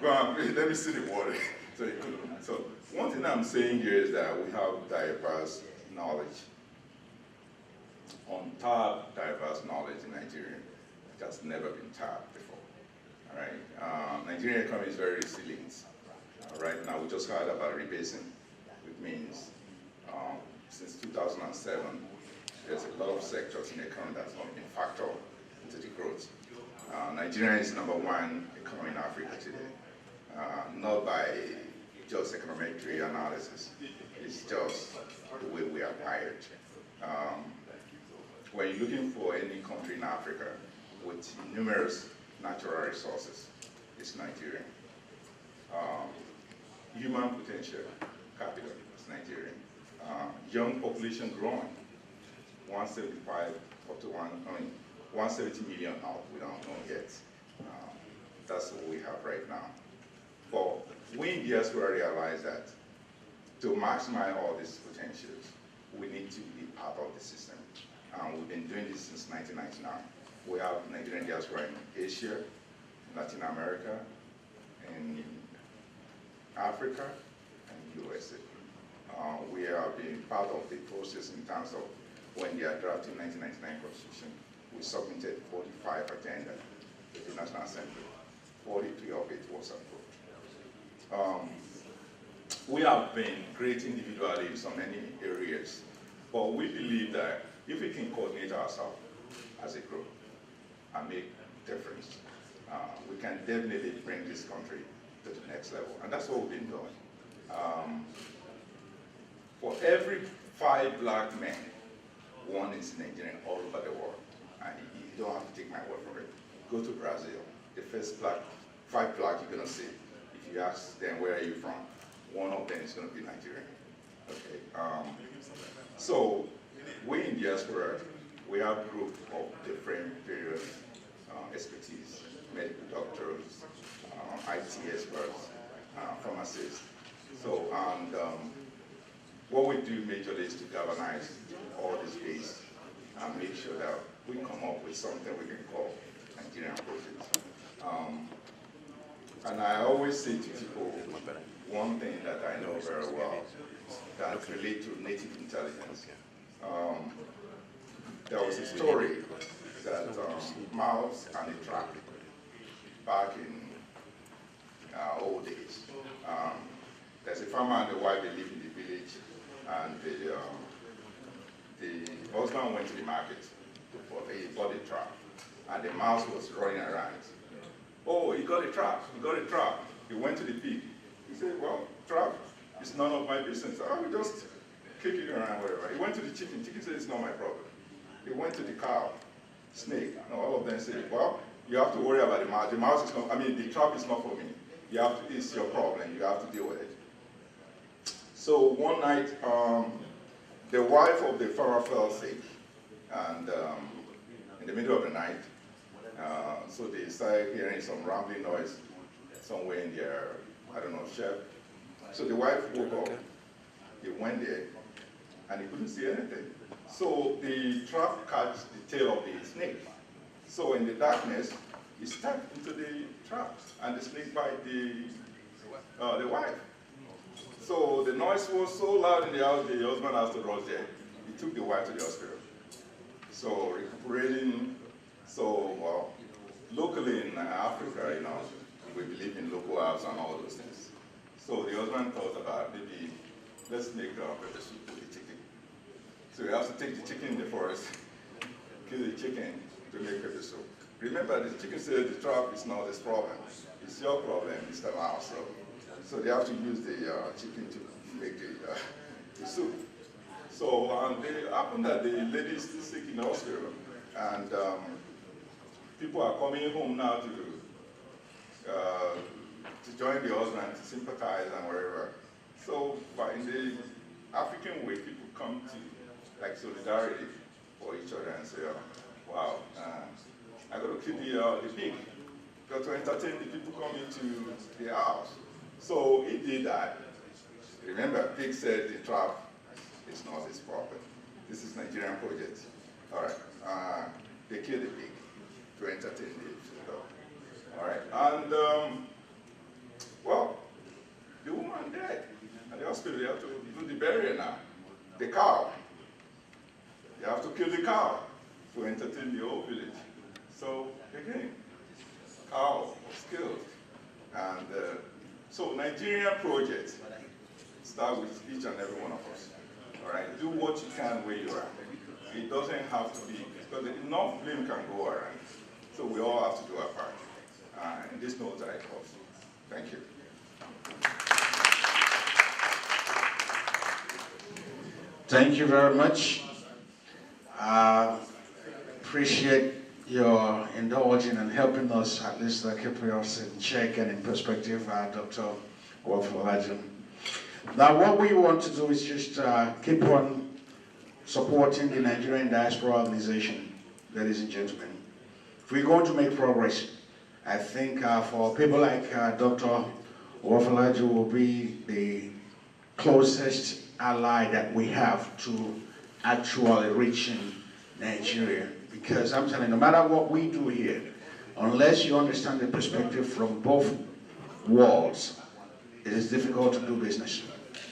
S5: Well, let me see the water. So one thing I'm saying here is that we have diverse knowledge. Untapped diverse knowledge in Nigeria, which has never been tapped before. All right, Nigerian economy is very resilient. Right now, we just heard about rebasing, which means since 2007, there's a lot of sectors in the economy that's not been factored into the growth. Nigeria is #1 economy in Africa today, not by just econometric analysis. It's just the way we are wired. When you're looking for any country in Africa with numerous natural resources, it's Nigeria. Human potential, capital, it's Nigeria. Young population growing, 170 million now, we don't know yet. That's what we have right now. But we in diaspora realize that to maximize all these potentials, we need to be part of the system. We've been doing this since 1999. We have Nigerian diaspora in Asia, Latin America, in Africa, and USA. We have been part of the process in terms of when they are drafting 1999 Constitution. We submitted 45 agenda with the National Assembly. 43 of it was approved. We have been great individually in so many areas, but we believe that if we can coordinate ourselves as a group and make a difference, we can definitely bring this country to the next level. And that's what we've been doing. For every 5 black men, 1 is Nigerian all over the world. And you don't have to take my word for it. Go to Brazil. The first 5 black you're going to see. If you ask them, where are you from? 1 of them is going to be Nigerian. Okay. So we in diaspora, we have a group of different various expertise, medical doctors, IT experts, pharmacists. So, and what we do majorly is to galvanize all this base and make sure that we come up with something we can call Nigerian projects. And I always say to people, one thing that I know very well that relates to native intelligence. There was a story that mouse and a trap back in old days. There's a farmer and the wife, they live in the village, and the husband went to the market, he bought a trap, and the mouse was running around. Oh, he got a trap, he got a trap. He went to the pig. He said, well, trap, it's none of my business. I will just kick it around, whatever. He went to the chicken. Chicken said, it's not my problem. He went to the cow, snake, and all of them said, well, you have to worry about the mouse. The mouse is not, I mean, the trap is not for me. You have to, it's your problem. You have to deal with it. So one night, the wife of the farmer fell sick, and in the middle of the night, so they started hearing some rambling noise somewhere in their, I don't know, shed. So the wife woke up, he went there, and he couldn't see anything. So the trap caught the tail of the snake. So in the darkness, he stepped into the trap, and the snake bit the wife. So the noise was so loud in the house, the husband has to rush there. He took the wife to the hospital. So recuperating, well, locally in Africa, you know, we believe in local herbs and all those things. So the husband thought about maybe let's make pepper soup with the chicken. So you have to take the chicken in the forest, kill the chicken to make pepper soup. Remember, the chicken said the trap is not his problem. It's your problem, Mr. Mouse. So they have to use the chicken to make the soup. So it happened that the lady is still sick in the hospital, and people are coming home now to join the husband, to sympathize and whatever. So in the African way, people come to like solidarity for each other and say, oh, wow, I got to kill the pig. Got to entertain the people coming to the house. So he did that. Remember, pig said the trap is not his problem. This is Nigerian project. All right. They killed the pig to entertain the dog. All right. And well, the woman died at the hospital. They have to do the burial now. The cow. They have to kill the cow to entertain the whole village. So again, cow was killed. And so Nigerian projects start with each and every one of us. All right, do what you can where you are. It doesn't have to be, because enough blame can go around. So we all have to do our part. And this note I close. Thank you.
S1: Thank you very much. Appreciate your indulging and helping us at least keep us in check and in perspective, Dr. Wafulajan. Now what we want to do is just keep on supporting the Nigerian Diaspora Organization, ladies and gentlemen. If we're going to make progress, I think for people like Dr. Wafulajan will be the closest ally that we have to actually reaching Nigeria. Because I'm telling you, no matter what we do here, unless you understand the perspective from both worlds, it is difficult to do business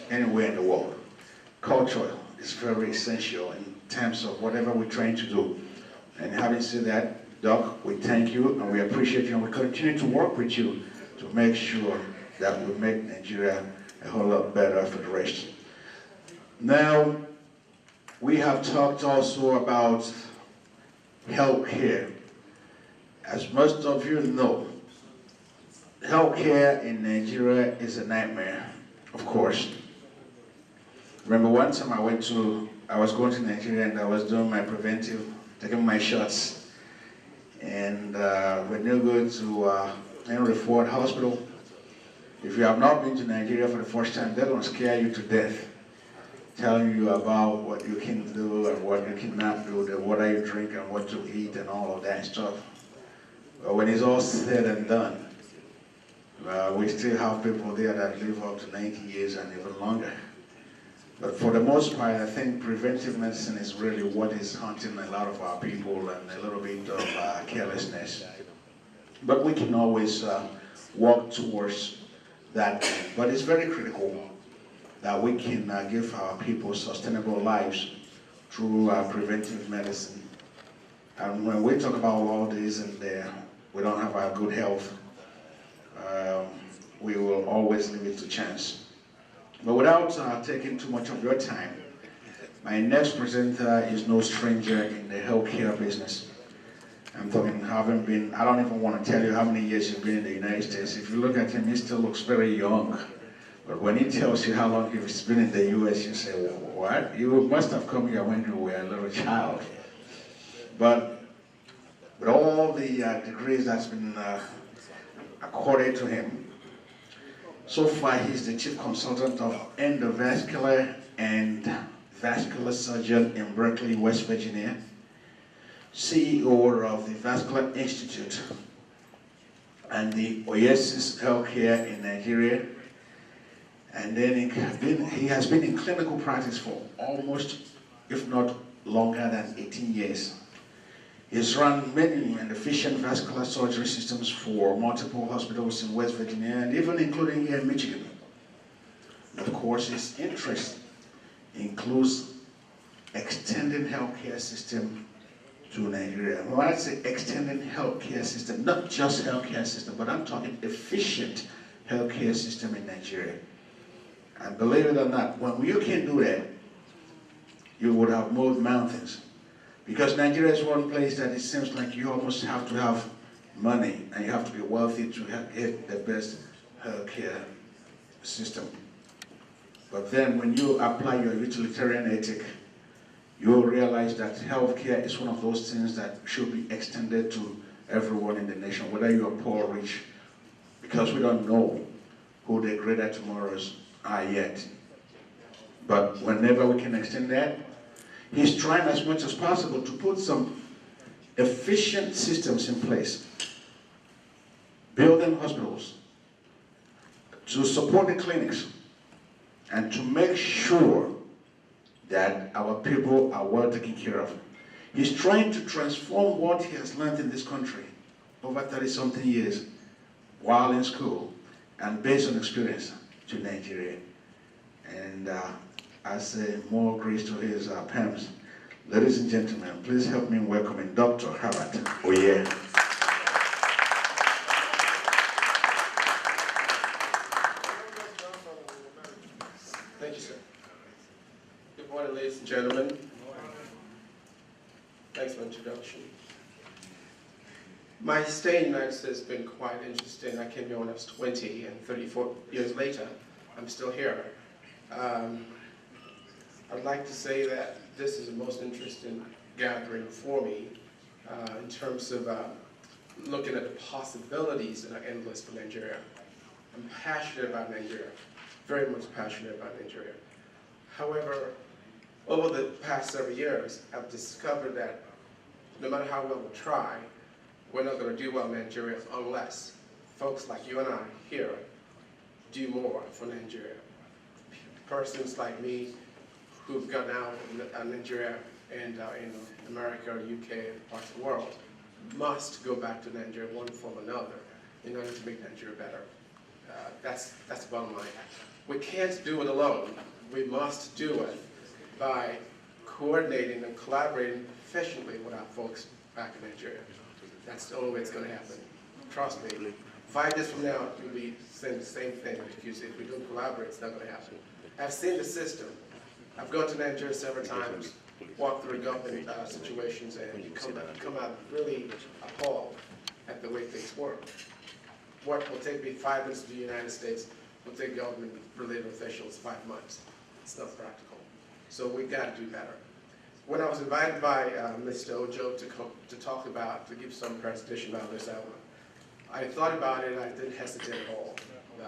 S1: anywhere in the world. Culture is very essential in terms of whatever we're trying to do. And having said that, Doc, we thank you and we appreciate you and we continue to work with you to make sure that we make Nigeria a whole lot better for the rest. Now, we have talked also about healthcare. As most of you know, healthcare in Nigeria is a nightmare, of course. Remember one time I was going to Nigeria and I was doing my preventive, taking my shots. And when you go to Henry Ford Hospital, if you have not been to Nigeria for the first time, they're going to scare you to death, telling you about what you can do and what you cannot do, the water you drink and what to eat and all of that stuff. But when it's all said and done, we still have people there that live up to 90 years and even longer. But for the most part, I think preventive medicine is really what is haunting a lot of our people and a little bit of carelessness. But we can always work towards that. But it's very critical that we can give our people sustainable lives through preventive medicine. And when we talk about all this and we don't have our good health, we will always leave it to chance. But without taking too much of your time, my next presenter is no stranger in the healthcare business. I'm talking having been, I don't even want to tell you how many years you've been in the United States. If you look at him, he still looks very young. But when he tells you how long he's been in the US, you say, what? You must have come here when you were a little child. But with all the degrees that's been accorded to him, so far he's the chief consultant of endovascular and vascular surgeon in Berkeley, West Virginia, CEO of the Vascular Institute and the Oasis Healthcare in Nigeria. And then he has been in clinical practice for almost, if not longer than 18 years. He's run many and efficient vascular surgery systems for multiple hospitals in West Virginia and even including here in Michigan. Of course, his interest includes extending healthcare system to Nigeria. When I say extending healthcare system, not just healthcare system, but I'm talking efficient healthcare system in Nigeria. And believe it or not, when you can do that, you would have moved mountains. Because Nigeria is one place that it seems like you almost have to have money and you have to be wealthy to get the best healthcare system. But then when you apply your utilitarian ethic, you'll realize that healthcare is one of those things that should be extended to everyone in the nation, whether you are poor or rich, because we don't know who the greater tomorrows are yet. But whenever we can extend that, he's trying as much as possible to put some efficient systems in place, building hospitals, to support the clinics, and to make sure that our people are well taken care of. He's trying to transform what he has learned in this country over 30-something years while in school and based on experience to Nigeria. And I say more grace to his parents. Ladies and gentlemen, please help me in welcoming Dr. Herbert Oye.
S6: Thank you, sir. Good morning, ladies and gentlemen. Thanks for the introduction. My stay in the United States has been quite interesting. I came here when I was 20, and 34 years later, I'm still here. I'd like to say that this is the most interesting gathering for me in terms of looking at the possibilities that are endless for Nigeria. I'm passionate about Nigeria, very much passionate about Nigeria. However, over the past several years, I've discovered that no matter how well we try, we're not going to do well in Nigeria unless folks like you and I here do more for Nigeria. Persons like me who've gone out in Nigeria and in America, UK, and parts of the world must go back to Nigeria in one form or another in order to make Nigeria better. That's the bottom line. We can't do it alone. We must do it by coordinating and collaborating efficiently with our folks back in Nigeria. That's the only way it's going to happen. Trust me. 5 years from now, you'll be saying the same thing, because if we don't collaborate, it's not going to happen. I've seen the system. I've gone to Nigeria several times, walked through government situations, and come out really appalled at the way things work. What will take me 5 minutes to the United States will take government-related officials 5 months. It's not practical. So we've got to do better. When I was invited by Mr. Ojo to give some presentation about this, I thought about it, and I didn't hesitate at all.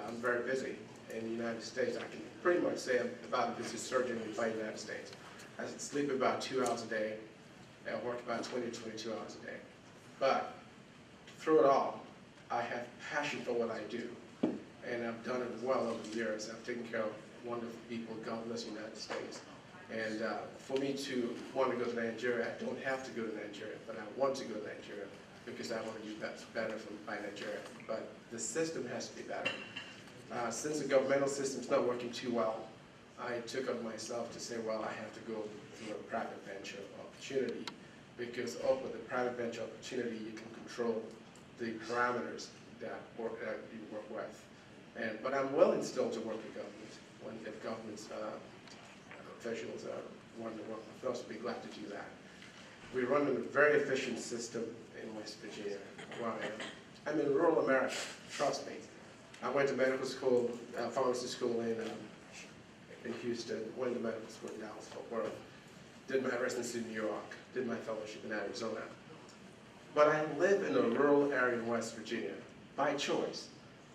S6: I'm very busy in the United States. I can pretty much say I'm about the busiest surgeon in the United States. I sleep about 2 hours a day, and I work about 20 to 22 hours a day. But through it all, I have passion for what I do, and I've done it well over the years. I've taken care of wonderful people, God bless the United States. And for me to want to go to Nigeria, I don't have to go to Nigeria, but I want to go to Nigeria because I want to do better for my Nigeria. But the system has to be better. Since the governmental system's not working too well, I took on myself to say, well, I have to go through a private venture opportunity, because with the private venture opportunity, you can control the parameters that you work with. But I'm willing still to work with government. If government's officials want to work with us, we'd be glad to do that. We run a very efficient system in West Virginia, where I am. I'm in rural America, trust me. I went to medical school, pharmacy school in Houston, went to medical school in Dallas, Fort Worth, did my residency in New York, did my fellowship in Arizona. But I live in a rural area in West Virginia by choice.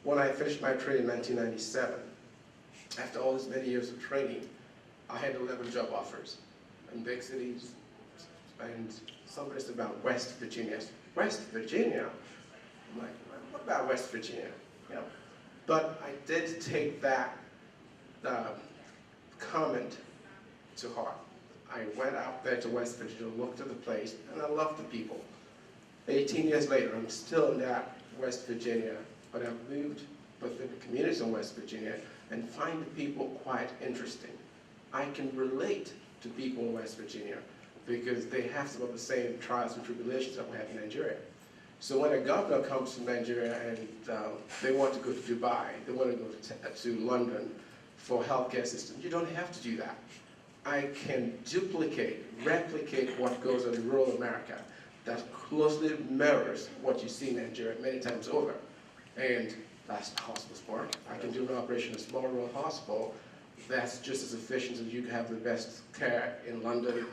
S6: When I finished my training in 1997, after all these many years of training, I had 11 job offers in big cities, and somebody said about West Virginia. West Virginia? I'm like, what about West Virginia? You know, but I did take that comment to heart. I went out there to West Virginia, looked at the place, and I loved the people. 18 years later, I'm still in that West Virginia, but I've moved within the communities in West Virginia and find the people quite interesting. I can relate to people in West Virginia because they have some of the same trials and tribulations that we have in Nigeria. So when a governor comes from Nigeria and they want to go to Dubai, they want to go to London for healthcare systems, you don't have to do that. I can replicate what goes on in rural America that closely mirrors what you see in Nigeria many times over. And that's how hospitals work. I can do an operation in a small rural hospital that's just as efficient as you can have the best care in London,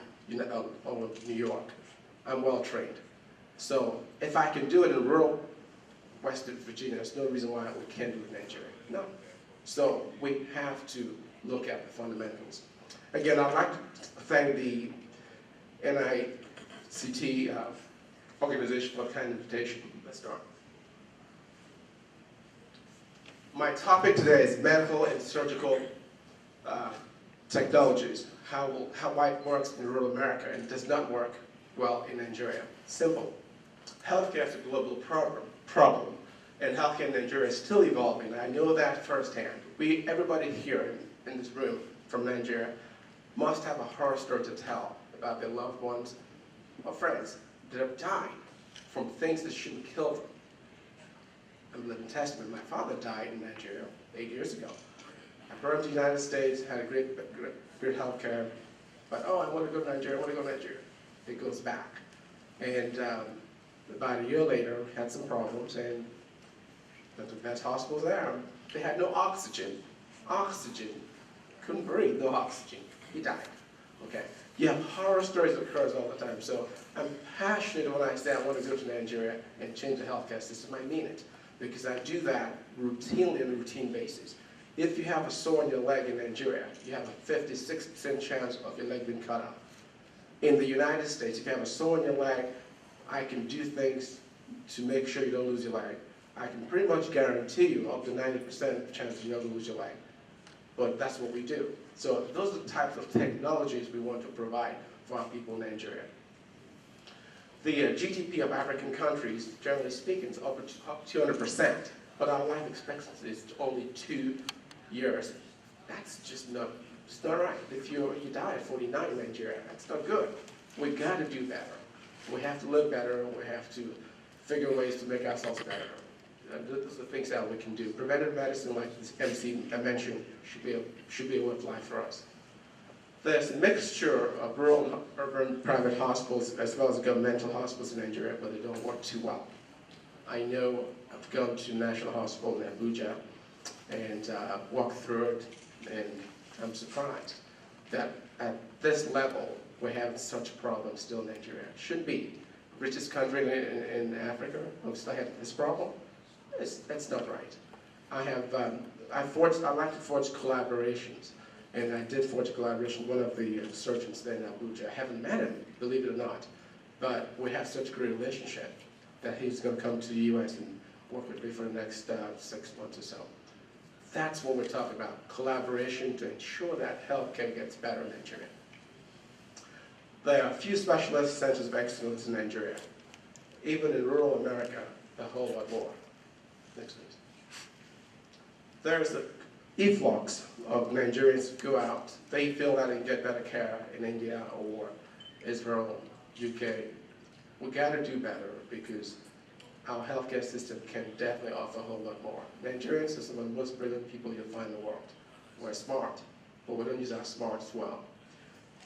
S6: or New York. I'm well trained. So if I can do it in rural Western Virginia, there's no reason why we can't do it in Nigeria. No. So we have to look at the fundamentals. Again, I'd like to thank the NICT organization for the kind invitation. Let's start. My topic today is medical and surgical technologies, why it works in rural America and does not work well in Nigeria. Simple. Healthcare is a global problem, and healthcare in Nigeria is still evolving. I know that firsthand. Everybody here in this room from Nigeria must have a horror story to tell about their loved ones or friends that have died from things that shouldn't kill them. I'm a living testament. My father died in Nigeria 8 years ago. I brought him to the United States, had a great health care, but oh, I want to go to Nigeria, I want to go to Nigeria. It goes back. And about a year later, had some problems, and the best hospitals there, they had no oxygen. Oxygen. Couldn't breathe, no oxygen. He died. Okay. You have horror stories that occurs all the time. So I'm passionate when I say I want to go to Nigeria and change the healthcare system. I mean it, because I do that routinely on a routine basis. If you have a sore in your leg in Nigeria, you have a 56% chance of your leg being cut off. In the United States, if you have a sore in your leg, I can do things to make sure you don't lose your leg. I can pretty much guarantee you up to 90% chance you never lose your leg. But that's what we do. So those are the types of technologies we want to provide for our people in Nigeria. The GDP of African countries, generally speaking, is up 200%, but our life expectancy is only 2 years. That's just not, it's not right. If you die at 49 in Nigeria, that's not good. We got to do better. We have to live better. We have to figure ways to make ourselves better. Those are the things that we can do. Preventive medicine, like this MC I mentioned, should be a way of life for us. There's a mixture of rural, urban, private hospitals, as well as governmental hospitals in Nigeria, but they don't work too well. I know I've gone to National Hospital in Abuja and walked through it, and I'm surprised that at this level, we have such a problem still in Nigeria. Shouldn't be. Richest country in Africa, we still have this problem. That's not right. I like to forge collaborations, and I did forge a collaboration with one of the surgeons there in Abuja. I haven't met him, believe it or not, but we have such a great relationship that he's going to come to the U.S. and work with me for the next 6 months or so. That's what we're talking about, collaboration to ensure that healthcare gets better in Nigeria. There are a few specialist centers of excellence in Nigeria. Even in rural America, a whole lot more. Next, please. There's the efflux of Nigerians who go out. They feel that they can get better care in India or Israel, UK. We got to do better because our healthcare system can definitely offer a whole lot more. Nigerians are some of the most brilliant people you'll find in the world. We're smart, but we don't use our smarts well.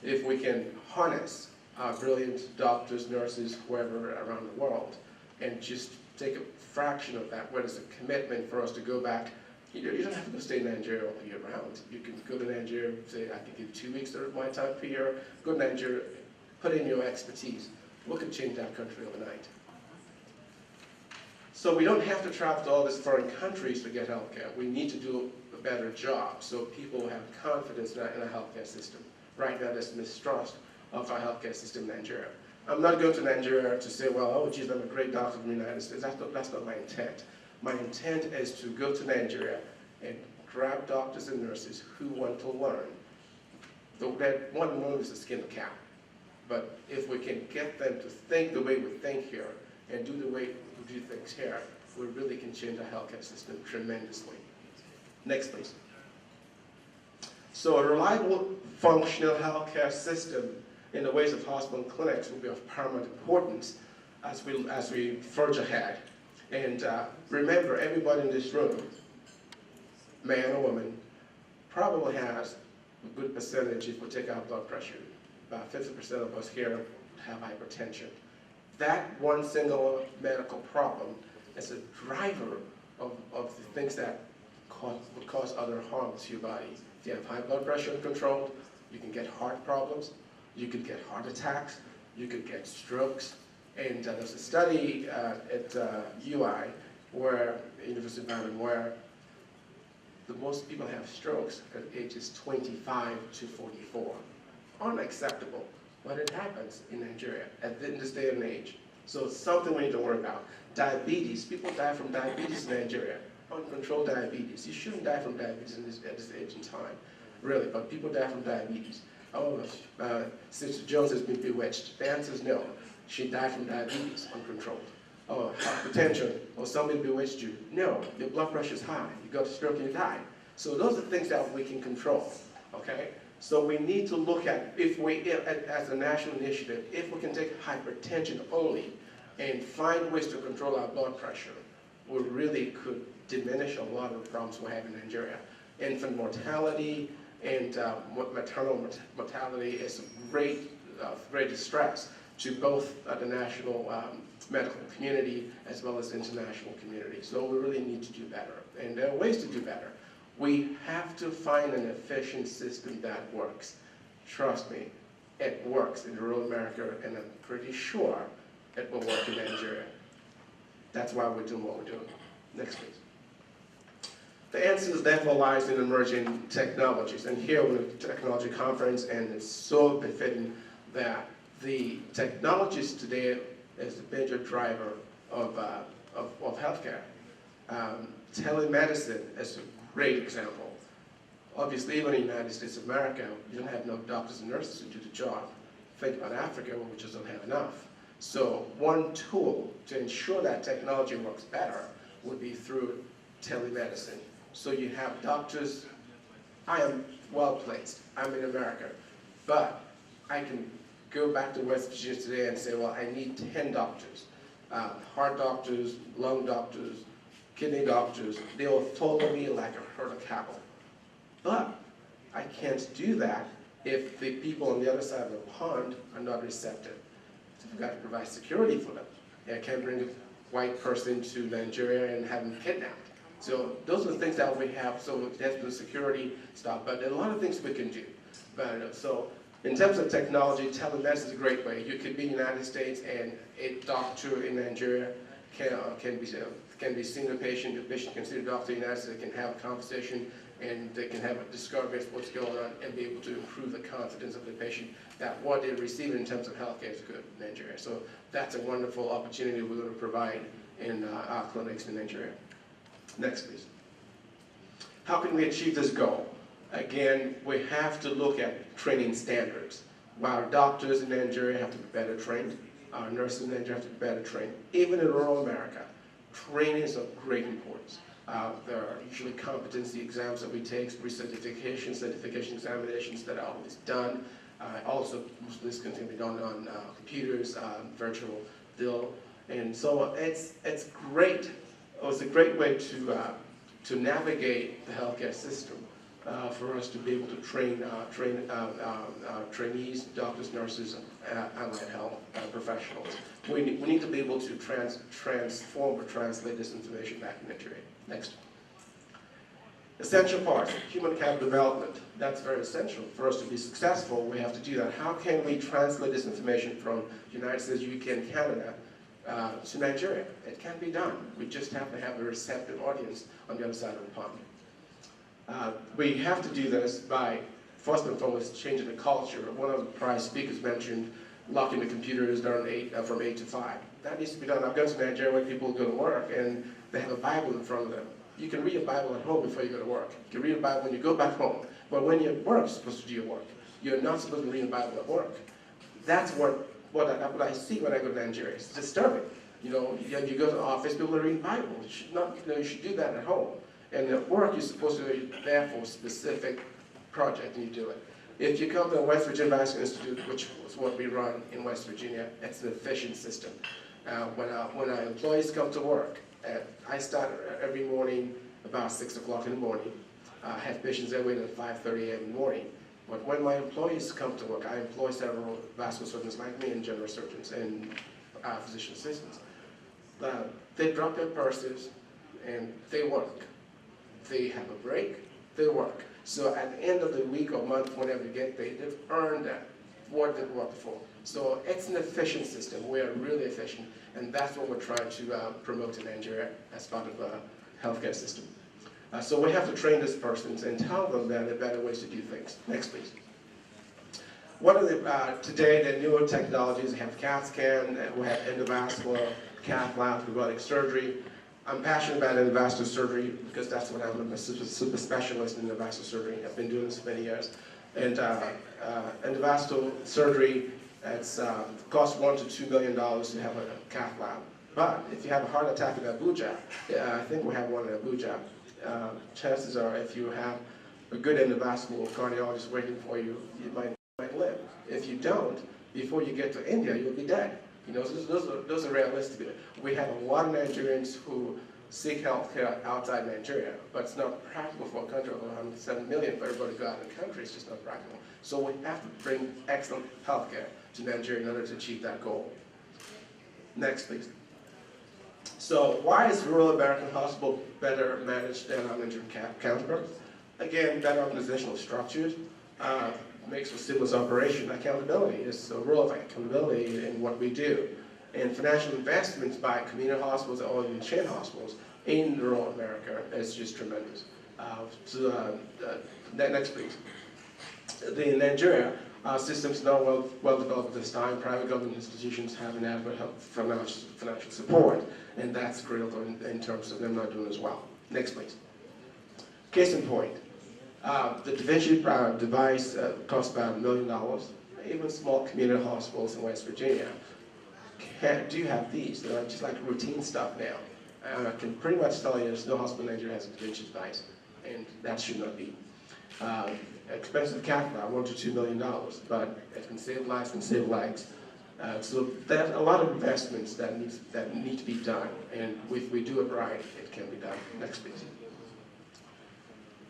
S6: If we can harness our brilliant doctors, nurses, whoever around the world, and just take a fraction of that, where there's a commitment for us to go back. You don't have to go stay in Nigeria all year round. You can go to Nigeria, say, I can give 2 weeks of my time per year, go to Nigeria, put in your expertise. We can change that country overnight. So we don't have to travel to all these foreign countries to get healthcare. We need to do a better job so people have confidence in our healthcare system. Right now, there's mistrust of our healthcare system in Nigeria. I'm not going to Nigeria to say, well, oh, geez, I'm a great doctor from the United States. That's not my intent. My intent is to go to Nigeria and grab doctors and nurses who want to learn. That one move is to skin the cat. But if we can get them to think the way we think here and do the way we do things here, we really can change our healthcare system tremendously. Next, please. So a reliable, functional healthcare system in the ways of hospital and clinics will be of paramount importance as we forge ahead. And remember, everybody in this room, man or woman, probably has a good percentage if we take our blood pressure. About 50% of us here have hypertension. That one single medical problem is a driver of the things that would cause other harm to your body. If you have high blood pressure uncontrolled, you can get heart problems, you could get heart attacks, you could get strokes. And there's a study at UI, where University of Maryland, where the most people have strokes at ages 25 to 44. Unacceptable, but it happens in Nigeria in this day and age. So it's something we need to worry about. Diabetes, people die from diabetes in Nigeria, uncontrolled diabetes. You shouldn't die from diabetes at this age and time, really, but people die from diabetes. Oh, Sister Jones has been bewitched. The answer is no. She died from diabetes, uncontrolled. Oh, hypertension, or somebody bewitched you. No, your blood pressure is high. You got a stroke and you die. So those are things that we can control, okay? So we need to look at, as a national initiative, if we can take hypertension only and find ways to control our blood pressure, we really could diminish a lot of the problems we have in Nigeria. Infant mortality and maternal mortality is a great distress to both the national medical community as well as the international community. So we really need to do better. And there are ways to do better. We have to find an efficient system that works. Trust me, it works in rural America, and I'm pretty sure it will work in Nigeria. That's why we're doing what we're doing. Next, please. The answer therefore lies in emerging technologies. And here we're at the Technology Conference, and it's so befitting that the technologies today is the major driver of healthcare. Telemedicine is a great example. Obviously, even in the United States of America, you don't have enough doctors and nurses to do the job. Think about Africa, where we just don't have enough. So one tool to ensure that technology works better would be through telemedicine. So you have doctors. I am well placed. I'm in America. But I can go back to West Virginia today and say, well, I need 10 doctors. heart doctors, lung doctors, kidney doctors, they will follow me like a herd of cattle. But I can't do that if the people on the other side of the pond are not receptive. So I've got to provide security for them. I can't bring a white person to Nigeria and have them kidnapped. So those are the things that we have. So that's the security stuff. But there are a lot of things we can do. But so in terms of technology, telemedicine is a great way. You could be in the United States and a doctor in Nigeria can be seeing a patient. The patient can see the doctor in the United States. They can have a conversation and they can have a discovery of what's going on and be able to improve the confidence of the patient that what they're receiving in terms of healthcare is good in Nigeria. So that's a wonderful opportunity we're going to provide in our clinics in Nigeria. Next, please. How can we achieve this goal? Again, we have to look at training standards. While doctors in Nigeria have to be better trained, our nurses in Nigeria have to be better trained. Even in rural America, training is of great importance. There are usually competency exams that we take, recertification, certification examinations that are always done. Also, most of this can be done on computers, virtual deal. And so it's great. It was a great way to navigate the healthcare system for us to be able to train trainees, doctors, nurses, and allied health professionals. We need to be able to transform or translate this information back in Nigeria. Next. Essential parts, human capital development. That's very essential. For us to be successful, we have to do that. How can we translate this information from the United States, UK, and Canada to Nigeria? It can be done. We just have to have a receptive audience on the other side of the pond. We have to do this by, first and foremost, changing the culture. One of the prior speakers mentioned locking the computers from 8 to 5. That needs to be done. I've gone to Nigeria where people go to work and they have a Bible in front of them. You can read a Bible at home before you go to work. You can read a Bible when you go back home. But when you're at work, you're supposed to do your work. You're not supposed to read a Bible at work. That's what I see when I go to Nigeria. It's disturbing. You know, you go to the office, people are reading Bible. You should not, you should do that at home. And at work, you're supposed to be there for a specific project, and you do it. If you come to the West Virginia Vascular Institute, which is what we run in West Virginia, it's an efficient system. When our employees come to work, I start every morning about 6 o'clock in the morning. I have patients there waiting at 5:30 a.m. in the morning. But when my employees come to work, I employ several vascular surgeons like me and general surgeons and physician assistants. They drop their purses and they work. They have a break, they work. So at the end of the week or month, whenever they get paid, they've earned that, what they've worked for. So it's an efficient system. We are really efficient, and that's what we're trying to promote in Nigeria as part of the healthcare system. So we have to train these persons and tell them that there are better ways to do things. Next, please. What are the, today, the newer technologies? We have CAT scan, we have endovascular, cath lab, robotic surgery. I'm passionate about endovascular surgery because that's what I'm a super specialist in endovascular surgery. I've been doing this for many years. And endovascular surgery, it's costs $1 to $2 million to have a cath lab. But if you have a heart attack in Abuja, I think we have one in Abuja, chances are if you have a good endovascular cardiologist waiting for you, you might live. If you don't, before you get to India, you'll be dead. You know, those are realistic. We have a lot of Nigerians who seek health care outside Nigeria, but it's not practical for a country of 107 million for everybody to go out of the country. It's just not practical. So we have to bring excellent health care to Nigeria in order to achieve that goal. Next, please. So why is rural American hospital better managed than our Nigerian counterparts? Again, better organizational structures. Makes for seamless operation. Accountability is a role of accountability in what we do. And financial investments by community hospitals or even chain hospitals in rural America is just tremendous. Next, please. In Nigeria, our system's not well developed at this time. Private government institutions have inadequate financial support, and that's critical in terms of them not doing as well. Next, please. Case in point. The Da Vinci device costs about $1 million. Even small community hospitals in West Virginia do have these. They're just like routine stuff now. I can pretty much tell you there's no hospital in Nigeria has a Da Vinci device, and that should not be. Expensive cath lab, $1 to $2 million, but it can save lives, can save legs. So there's a lot of investments that need to be done, and if we do it right, it can be done. Next, please.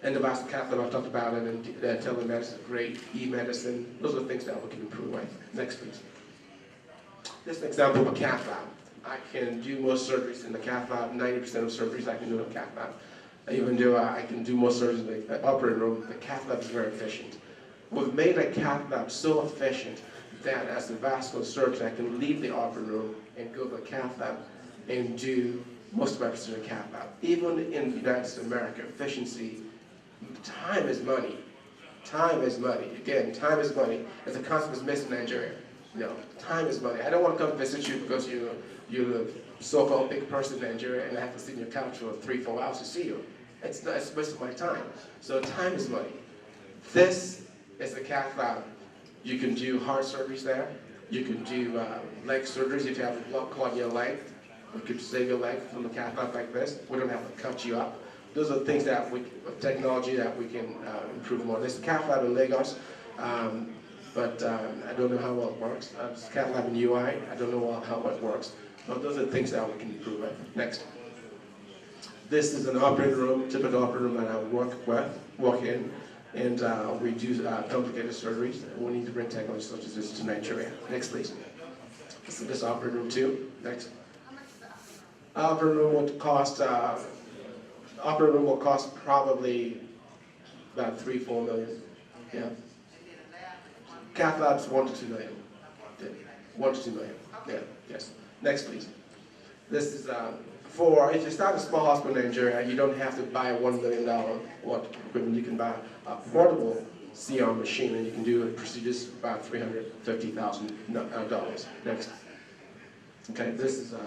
S6: Endovascular cath lab, I talked about it, and telemedicine, great, e-medicine, those are the things that we can improve with. Next, please. This is an example of a cath lab. I can do most surgeries in the cath lab, 90% of surgeries I can do in the cath lab. Even though I can do most surgeries in the operating room, the cath lab is very efficient. We've made a cath lab so efficient that as a vascular surgeon, I can leave the operating room and go to the cath lab and do most of my procedures in the cath lab. Even in the United States of America, efficiency, time is money. Time is money. Again, time is money. It's a concept that's missing in Nigeria. Time is money. I don't want to come visit you because you're a so-called big person in Nigeria and I have to sit on your couch for 3-4 hours to see you. It's a waste of my time. So time is money. This is the cath lab. You can do heart surgeries there. You can do leg surgeries if you have a blood clot in your leg. We could save your leg from the cath lab like this. We don't have to cut you up. Those are things that technology that we can improve more. There's a cath lab in Lagos, but I don't know how well it works. There's a cath lab in UI. I don't know how well it works. But those are things that we can improve with. Next. This is an operating room, typical operating room that I walk in, and we do complicated surgeries. We need to bring technology such as this to Nigeria. Next, please. This operating room too. Next. Operating room would cost. Operating room will cost probably about 3-4 million. Yeah. Cath labs 1 to 2 million. 1 to 2 million. Yeah. Yes. Next, please. This is if you start a small hospital in Nigeria, you don't have to buy a $1 million equipment. You can buy a portable CR machine, and you can do procedures for about $350,000. Next. Okay, this is an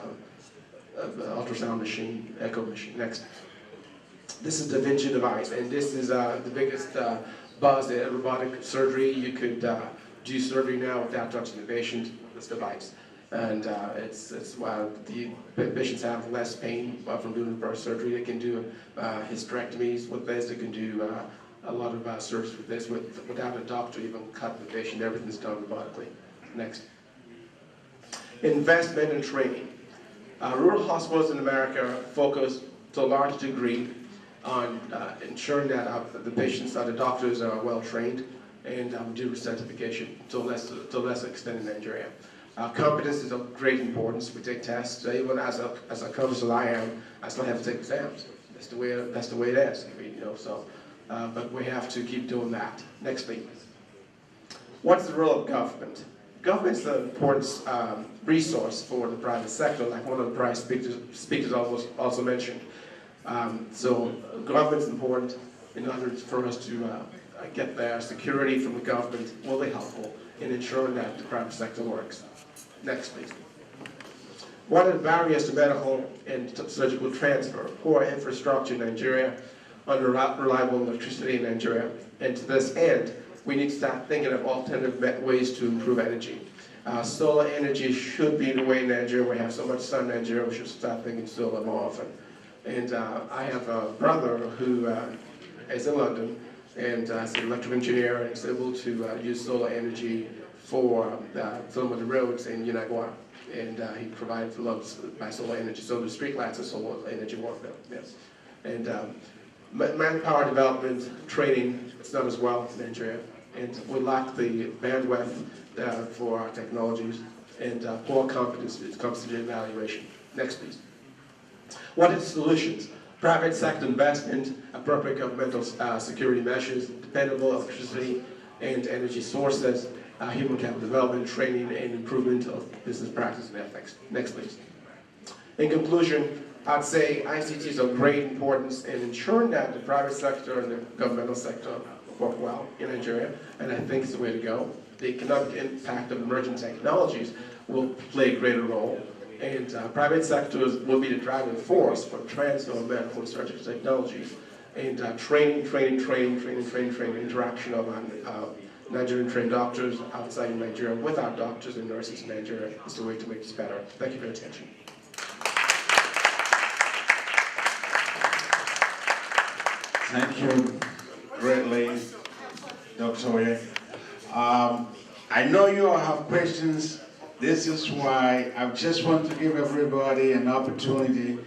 S6: ultrasound machine, echo machine. Next. This is the Da Vinci device, and this is the biggest buzz in robotic surgery. You could do surgery now without touching the patient. This device. And it's why the patients have less pain from doing reverse surgery. They can do hysterectomies with this. They can do a lot of surgeries with this without a doctor even cutting the patient. Everything's done robotically. Next. Investment and training. Rural hospitals in America focus to a large degree on ensuring that the patients, the doctors are well trained and do certification to a lesser extent in Nigeria. Competence is of great importance. We take tests. Even as accomplished as I am, I still have to take exams. That's the way it is. But we have to keep doing that. Next, please. What's the role of government? Government is an important resource for the private sector, like one of the prior speakers also mentioned. So government is important in order for us to get there. Security from the government will be helpful in ensuring that the private sector works. Next, please. What are the barriers to medical and surgical transfer? Poor infrastructure in Nigeria, unreliable electricity in Nigeria, and to this end, we need to start thinking of alternative ways to improve energy. Solar energy should be the way in Nigeria. We have so much sun in Nigeria, we should start thinking solar more often. And I have a brother who is in London, and is an electrical engineer, and is able to use solar energy for some of the roads in Niagara, and he provides loads by solar energy. So the street lights are solar energy work now. Yes, and manpower development training is done as well in Nigeria, and we lack the bandwidth for our technologies, and poor competence when it comes to the evaluation. Next, please. What are the solutions? Private sector investment, appropriate governmental security measures, dependable electricity and energy sources, human capital development, training, and improvement of business practice and ethics. Next, please. In conclusion, I'd say ICT is of great importance in ensuring that the private sector and the governmental sector work well in Nigeria, and I think it's the way to go. The economic impact of emerging technologies will play a greater role, and private sectors will be the driving force for transfer of medical and surgical technologies, and training, interaction of Nigerian trained doctors outside of Nigeria with our doctors and nurses in Nigeria is the way to make this better. Thank you for your attention.
S1: Thank you greatly, Dr. Oye. I know you all have questions This is why I just want to give everybody an opportunity.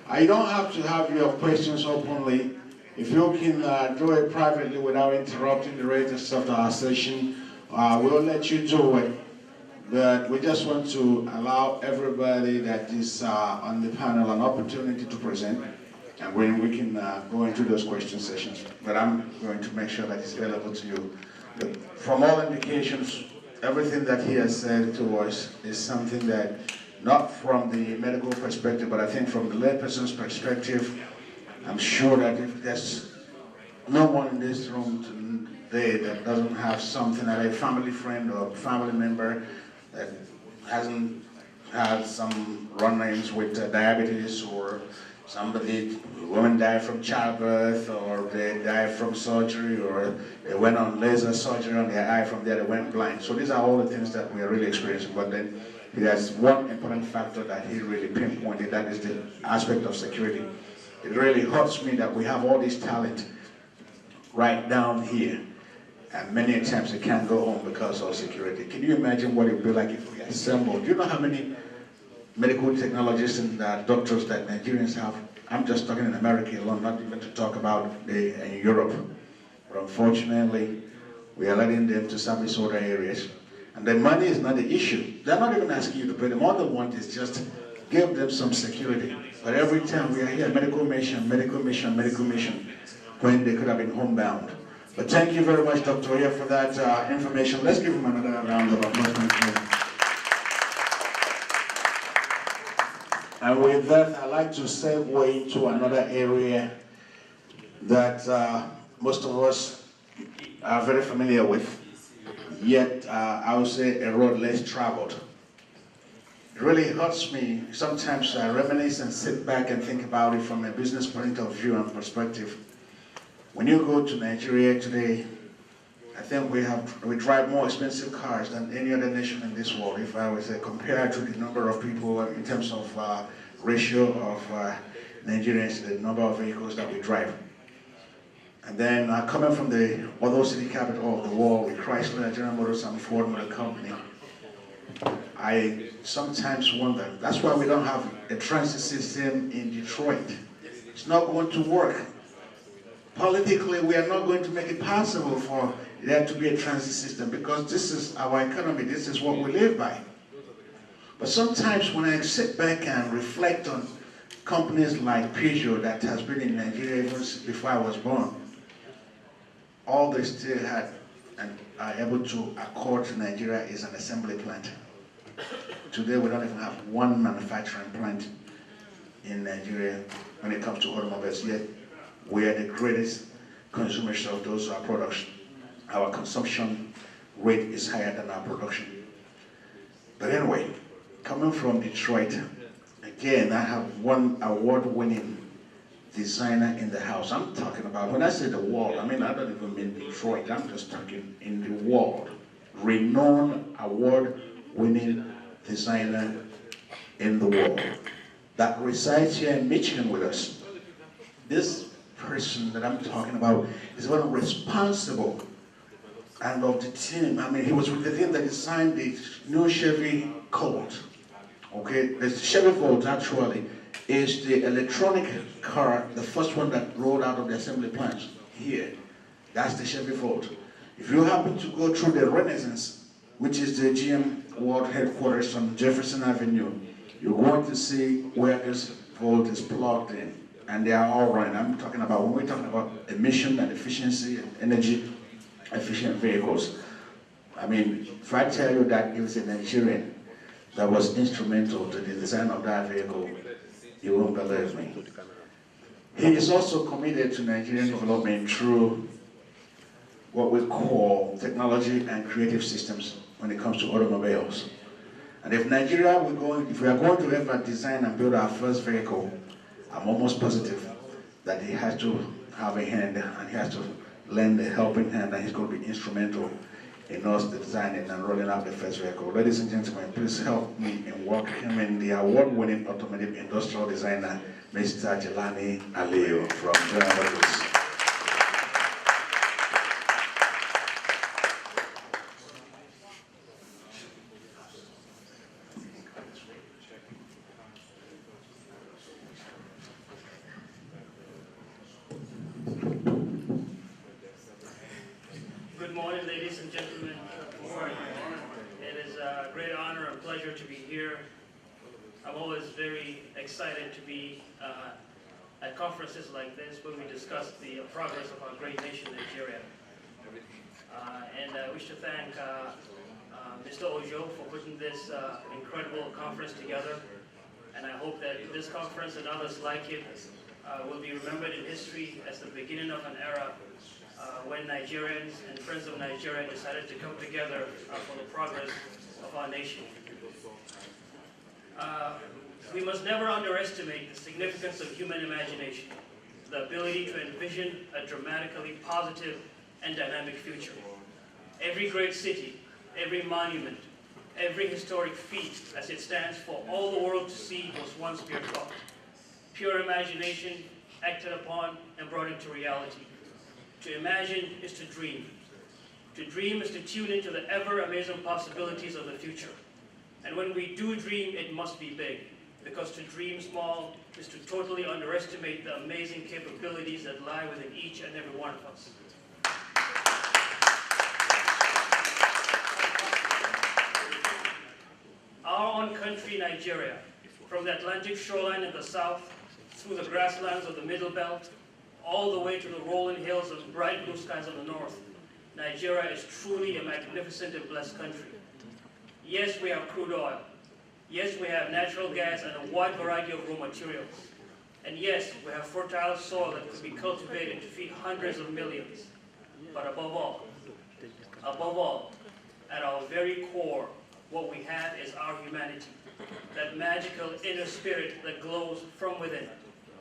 S1: I don't have to have your questions openly. If you can do it privately without interrupting the rest of our session, we'll let you do it. But we just want to allow everybody that is on the panel an opportunity to present, and when we can go into those question sessions. But I'm going to make sure that it's available to you. But from all indications, everything that he has said to us is something that, not from the medical perspective, but I think from the layperson's perspective, I'm sure that if there's no one in this room today that doesn't have something, that a family friend or family member that hasn't had some run-ins with diabetes, or somebody, women die from childbirth, or they die from surgery, or they went on laser surgery on their eye, from there they went blind. So these are all the things that we are really experiencing. But then there's one important factor that he really pinpointed, that is the aspect of security. It really hurts me that we have all this talent right down here, and many times they can't go home because of security. Can you imagine what it would be like if we assembled? Do you know how many medical technologists and doctors that Nigerians have? I'm just talking in America alone, not even to talk about in Europe. But unfortunately, we are letting them to some disorder areas. And the money is not the issue. They're not even asking you to pay them. All they want is just give them some security. But every time we are here, medical mission, medical mission, medical mission, when they could have been homebound. But thank you very much, Dr. Oya, for that information. Let's give him another round of applause. And with that, I'd like to segue to another area that most of us are very familiar with, yet I would say a road less traveled. It really hurts me. Sometimes I reminisce and sit back and think about it from a business point of view and perspective. When you go to Nigeria today, I think we drive more expensive cars than any other nation in this world, if I would say, compared to the number of people in terms of ratio of Nigerians to the number of vehicles that we drive. And then coming from the other city capital of the world, with Chrysler, General Motors, and Ford Motor Company, I sometimes wonder, that's why we don't have a transit system in Detroit. It's not going to work. Politically, we are not going to make it possible for there to be a transit system, because this is our economy, this is what we live by. But sometimes when I sit back and reflect on companies like Peugeot that has been in Nigeria even before I was born, all they still had and are able to accord to Nigeria is an assembly plant. Today we don't even have one manufacturing plant in Nigeria when it comes to automobiles, yet we are the greatest consumers of those products. Our consumption rate is higher than our production. But anyway, coming from Detroit, again, I have one award-winning designer in the house. I'm talking about, when I say the world, I mean, I don't even mean Detroit, I'm just talking in the world. Renowned award-winning designer in the world that resides here in Michigan with us. This person that I'm talking about is one responsible and of the team. I mean, he was with the team that designed the new Chevy Colt. Okay, the Chevy Colt actually is the electronic car, the first one that rolled out of the assembly plants here. That's the Chevy Colt. If you happen to go through the Renaissance, which is the GM World Headquarters on Jefferson Avenue, you're going to see where this Volt is plugged in, and they are all running. I'm talking about, when we're talking about emission and efficiency and energy efficient vehicles. I mean, if I tell you that it was a Nigerian that was instrumental to the design of that vehicle, you won't believe me. He is also committed to Nigerian development through what we call technology and creative systems when it comes to automobiles. And if Nigeria, if we are going to ever design and build our first vehicle, I'm almost positive that he has to have a hand and he has to lend a helping hand, and he's going to be instrumental in us designing and rolling out the first vehicle. Ladies and gentlemen, please help me in welcoming the award-winning automotive industrial designer, Mr. Jelani Aliyu from Doubletrees.
S7: honor and pleasure to be here. I'm always very excited to be at conferences like this when we discuss the progress of our great nation, Nigeria. And I wish to thank Mr. Ojo for putting this incredible conference together. And I hope that this conference and others like it will be remembered in history as the beginning of an era when Nigerians and friends of Nigeria decided to come together for the progress of our nation. We must never underestimate the significance of human imagination, the ability to envision a dramatically positive and dynamic future. Every great city, every monument, every historic feat as it stands for all the world to see was once pure thought. Pure imagination acted upon and brought into reality. To imagine is to dream. To dream is to tune into the ever-amazing possibilities of the future. And when we do dream, it must be big, because to dream small is to totally underestimate the amazing capabilities that lie within each and every one of us. Our own country, Nigeria, from the Atlantic shoreline in the south, through the grasslands of the Middle Belt, all the way to the rolling hills and bright blue skies of the north, Nigeria is truly a magnificent and blessed country. Yes, we have crude oil. Yes, we have natural gas and a wide variety of raw materials. And yes, we have fertile soil that could be cultivated to feed hundreds of millions. But above all, at our very core, what we have is our humanity. That magical inner spirit that glows from within.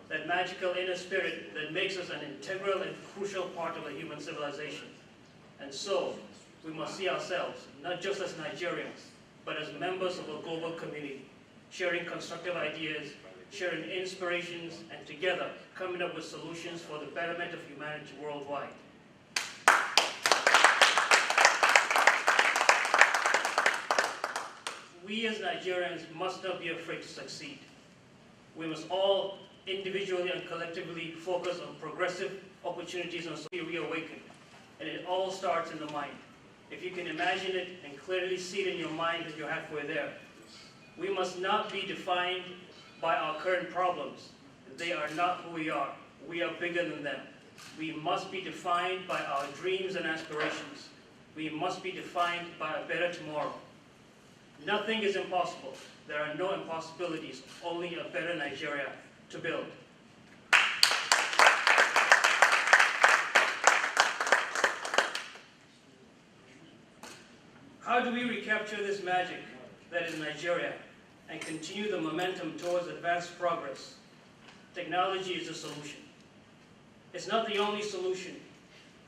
S7: That magical inner spirit that makes us an integral and crucial part of the human civilization. And so, we must see ourselves, not just as Nigerians, but as members of a global community, sharing constructive ideas, sharing inspirations, and together coming up with solutions for the betterment of humanity worldwide. We as Nigerians must not be afraid to succeed. We must all individually and collectively focus on progressive opportunities and be reawakened. And it all starts in the mind. If you can imagine it and clearly see it in your mind that you're halfway there. We must not be defined by our current problems. They are not who we are. We are bigger than them. We must be defined by our dreams and aspirations. We must be defined by a better tomorrow. Nothing is impossible. There are no impossibilities, only a better Nigeria to build. How do we recapture this magic that is Nigeria and continue the momentum towards advanced progress? Technology is the solution. It's not the only solution,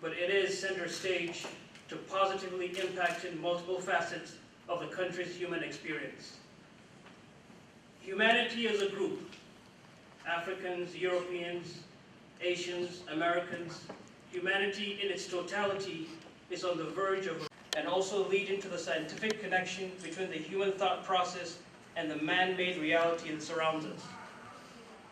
S7: but it is center stage to positively impacting multiple facets of the country's human experience. Humanity as a group, Africans, Europeans, Asians, Americans, humanity in its totality is on the verge of and also leading to the scientific connection between the human thought process and the man-made reality that surrounds us.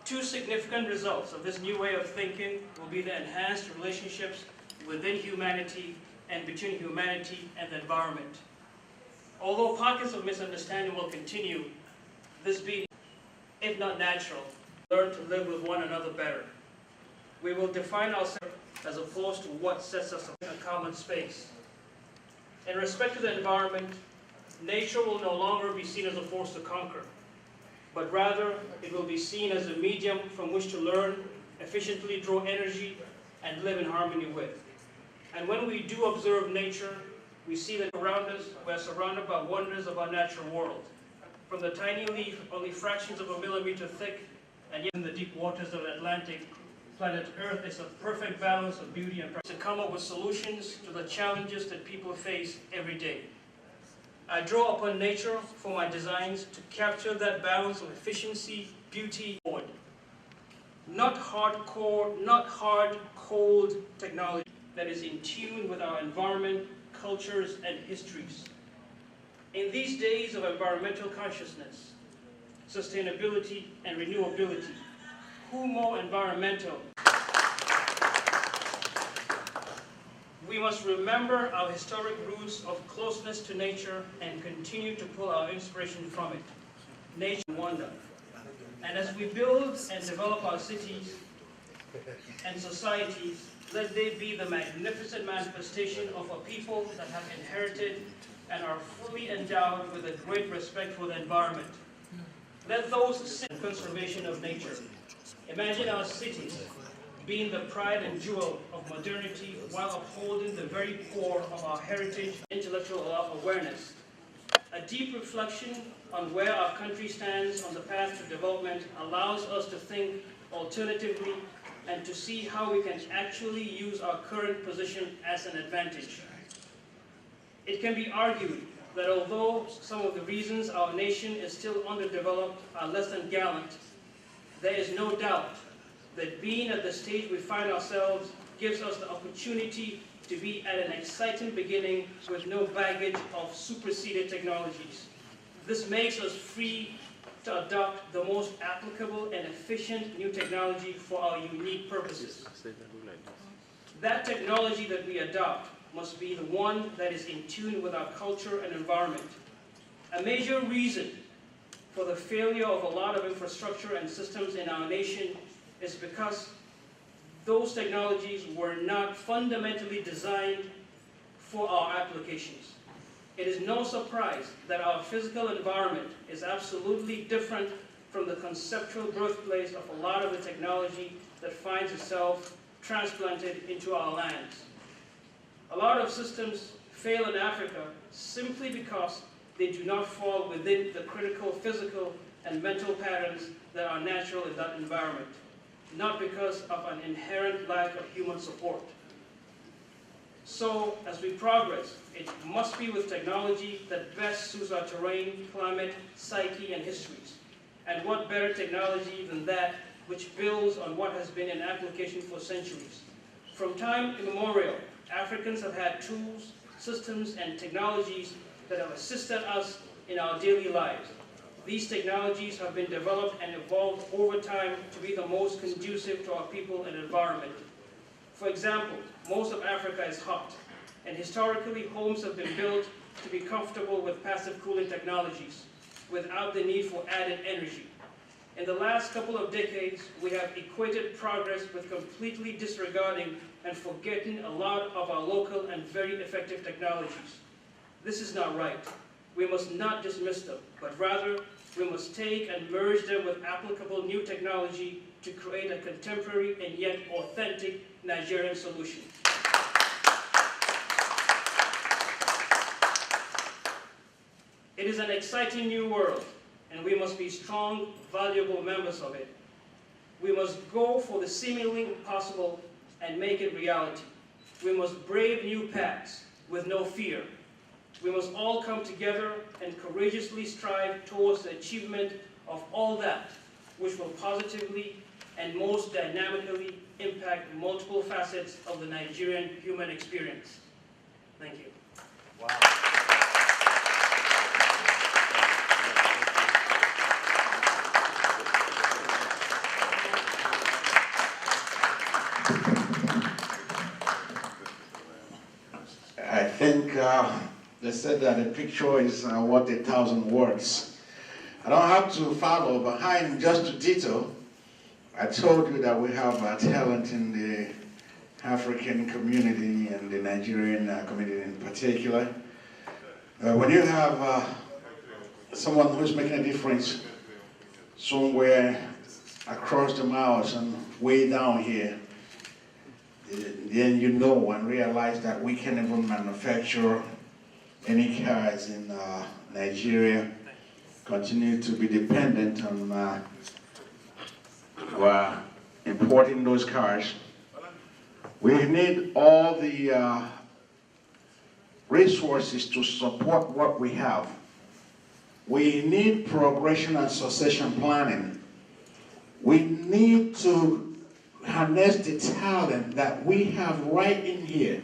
S7: Two significant results of this new way of thinking will be the enhanced relationships within humanity and between humanity and the environment. Although pockets of misunderstanding will continue, this being, if not natural, learn to live with one another better. We will define ourselves as opposed to what sets us in a common space. In respect to the environment, nature will no longer be seen as a force to conquer, but rather it will be seen as a medium from which to learn, efficiently draw energy, and live in harmony with. And when we do observe nature, we see that around us we are surrounded by wonders of our natural world. From the tiny leaf, only fractions of a millimeter thick, and yet in the deep waters of the Atlantic, planet Earth is a perfect balance of beauty and to come up with solutions to the challenges that people face every day. I draw upon nature for my designs to capture that balance of efficiency, beauty, forward. Not hardcore, not hard, cold technology that is in tune with our environment, cultures, and histories. In these days of environmental consciousness, sustainability, and renewability, who more environmental? we must remember our historic roots of closeness to nature and continue to pull our inspiration from it. Nature wonder. And as we build and develop our cities and societies, let they be the magnificent manifestation of a people that have inherited and are fully endowed with a great respect for the environment. Let those see conservation of nature. Imagine our cities being the pride and jewel of modernity while upholding the very core of our heritage and intellectual awareness. A deep reflection on where our country stands on the path to development allows us to think alternatively and to see how we can actually use our current position as an advantage. It can be argued that although some of the reasons our nation is still underdeveloped are less than gallant, there is no doubt that being at the stage we find ourselves gives us the opportunity to be at an exciting beginning with no baggage of superseded technologies. This makes us free to adopt the most applicable and efficient new technology for our unique purposes. That technology that we adopt must be the one that is in tune with our culture and environment. A major reason for the failure of a lot of infrastructure and systems in our nation is because those technologies were not fundamentally designed for our applications. It is no surprise that our physical environment is absolutely different from the conceptual birthplace of a lot of the technology that finds itself transplanted into our lands. A lot of systems fail in Africa simply because they do not fall within the critical physical and mental patterns that are natural in that environment, not because of an inherent lack of human support. So, as we progress, it must be with technology that best suits our terrain, climate, psyche, and histories. And what better technology than that which builds on what has been in application for centuries. From time immemorial, Africans have had tools, systems, and technologies that have assisted us in our daily lives. These technologies have been developed and evolved over time to be the most conducive to our people and environment. For example, most of Africa is hot, and historically homes have been built to be comfortable with passive cooling technologies without the need for added energy. In the last couple of decades, we have equated progress with completely disregarding and forgetting a lot of our local and very effective technologies. This is not right. We must not dismiss them, but rather we must take and merge them with applicable new technology to create a contemporary and yet authentic Nigerian solution. It is an exciting new world, and we must be strong, valuable members of it. We must go for the seemingly impossible and make it reality. We must brave new paths with no fear. We must all come together and courageously strive towards the achievement of all that which will positively and most dynamically impact multiple facets of the Nigerian human experience. Thank you. Wow.
S1: I think they said that a picture is worth 1,000 words. I don't have to follow behind just to detail. I told you that we have talent in the African community and the Nigerian community in particular. When you have someone who's making a difference somewhere across the miles and way down here, then you know and realize that we can't even manufacture any cars in Nigeria, continue to be dependent on importing those cars. We need all the resources to support what we have. We need progression and succession planning. We need to harness the talent that we have right in here.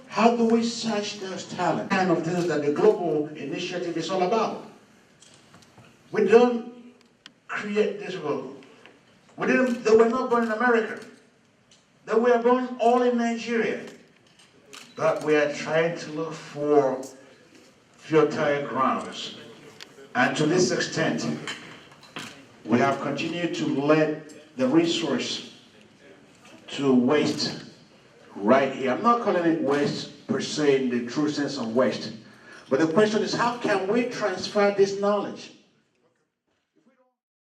S1: How do we search those talent? Kind of things that the global initiative is all about. We don't create this world. They were not born in America. They were born all in Nigeria. that we are trying to look for fertile grounds. And to this extent, we have continued to let the resource to waste right here. I'm not calling it waste per se in the true sense of waste, but the question is, how can we transfer this knowledge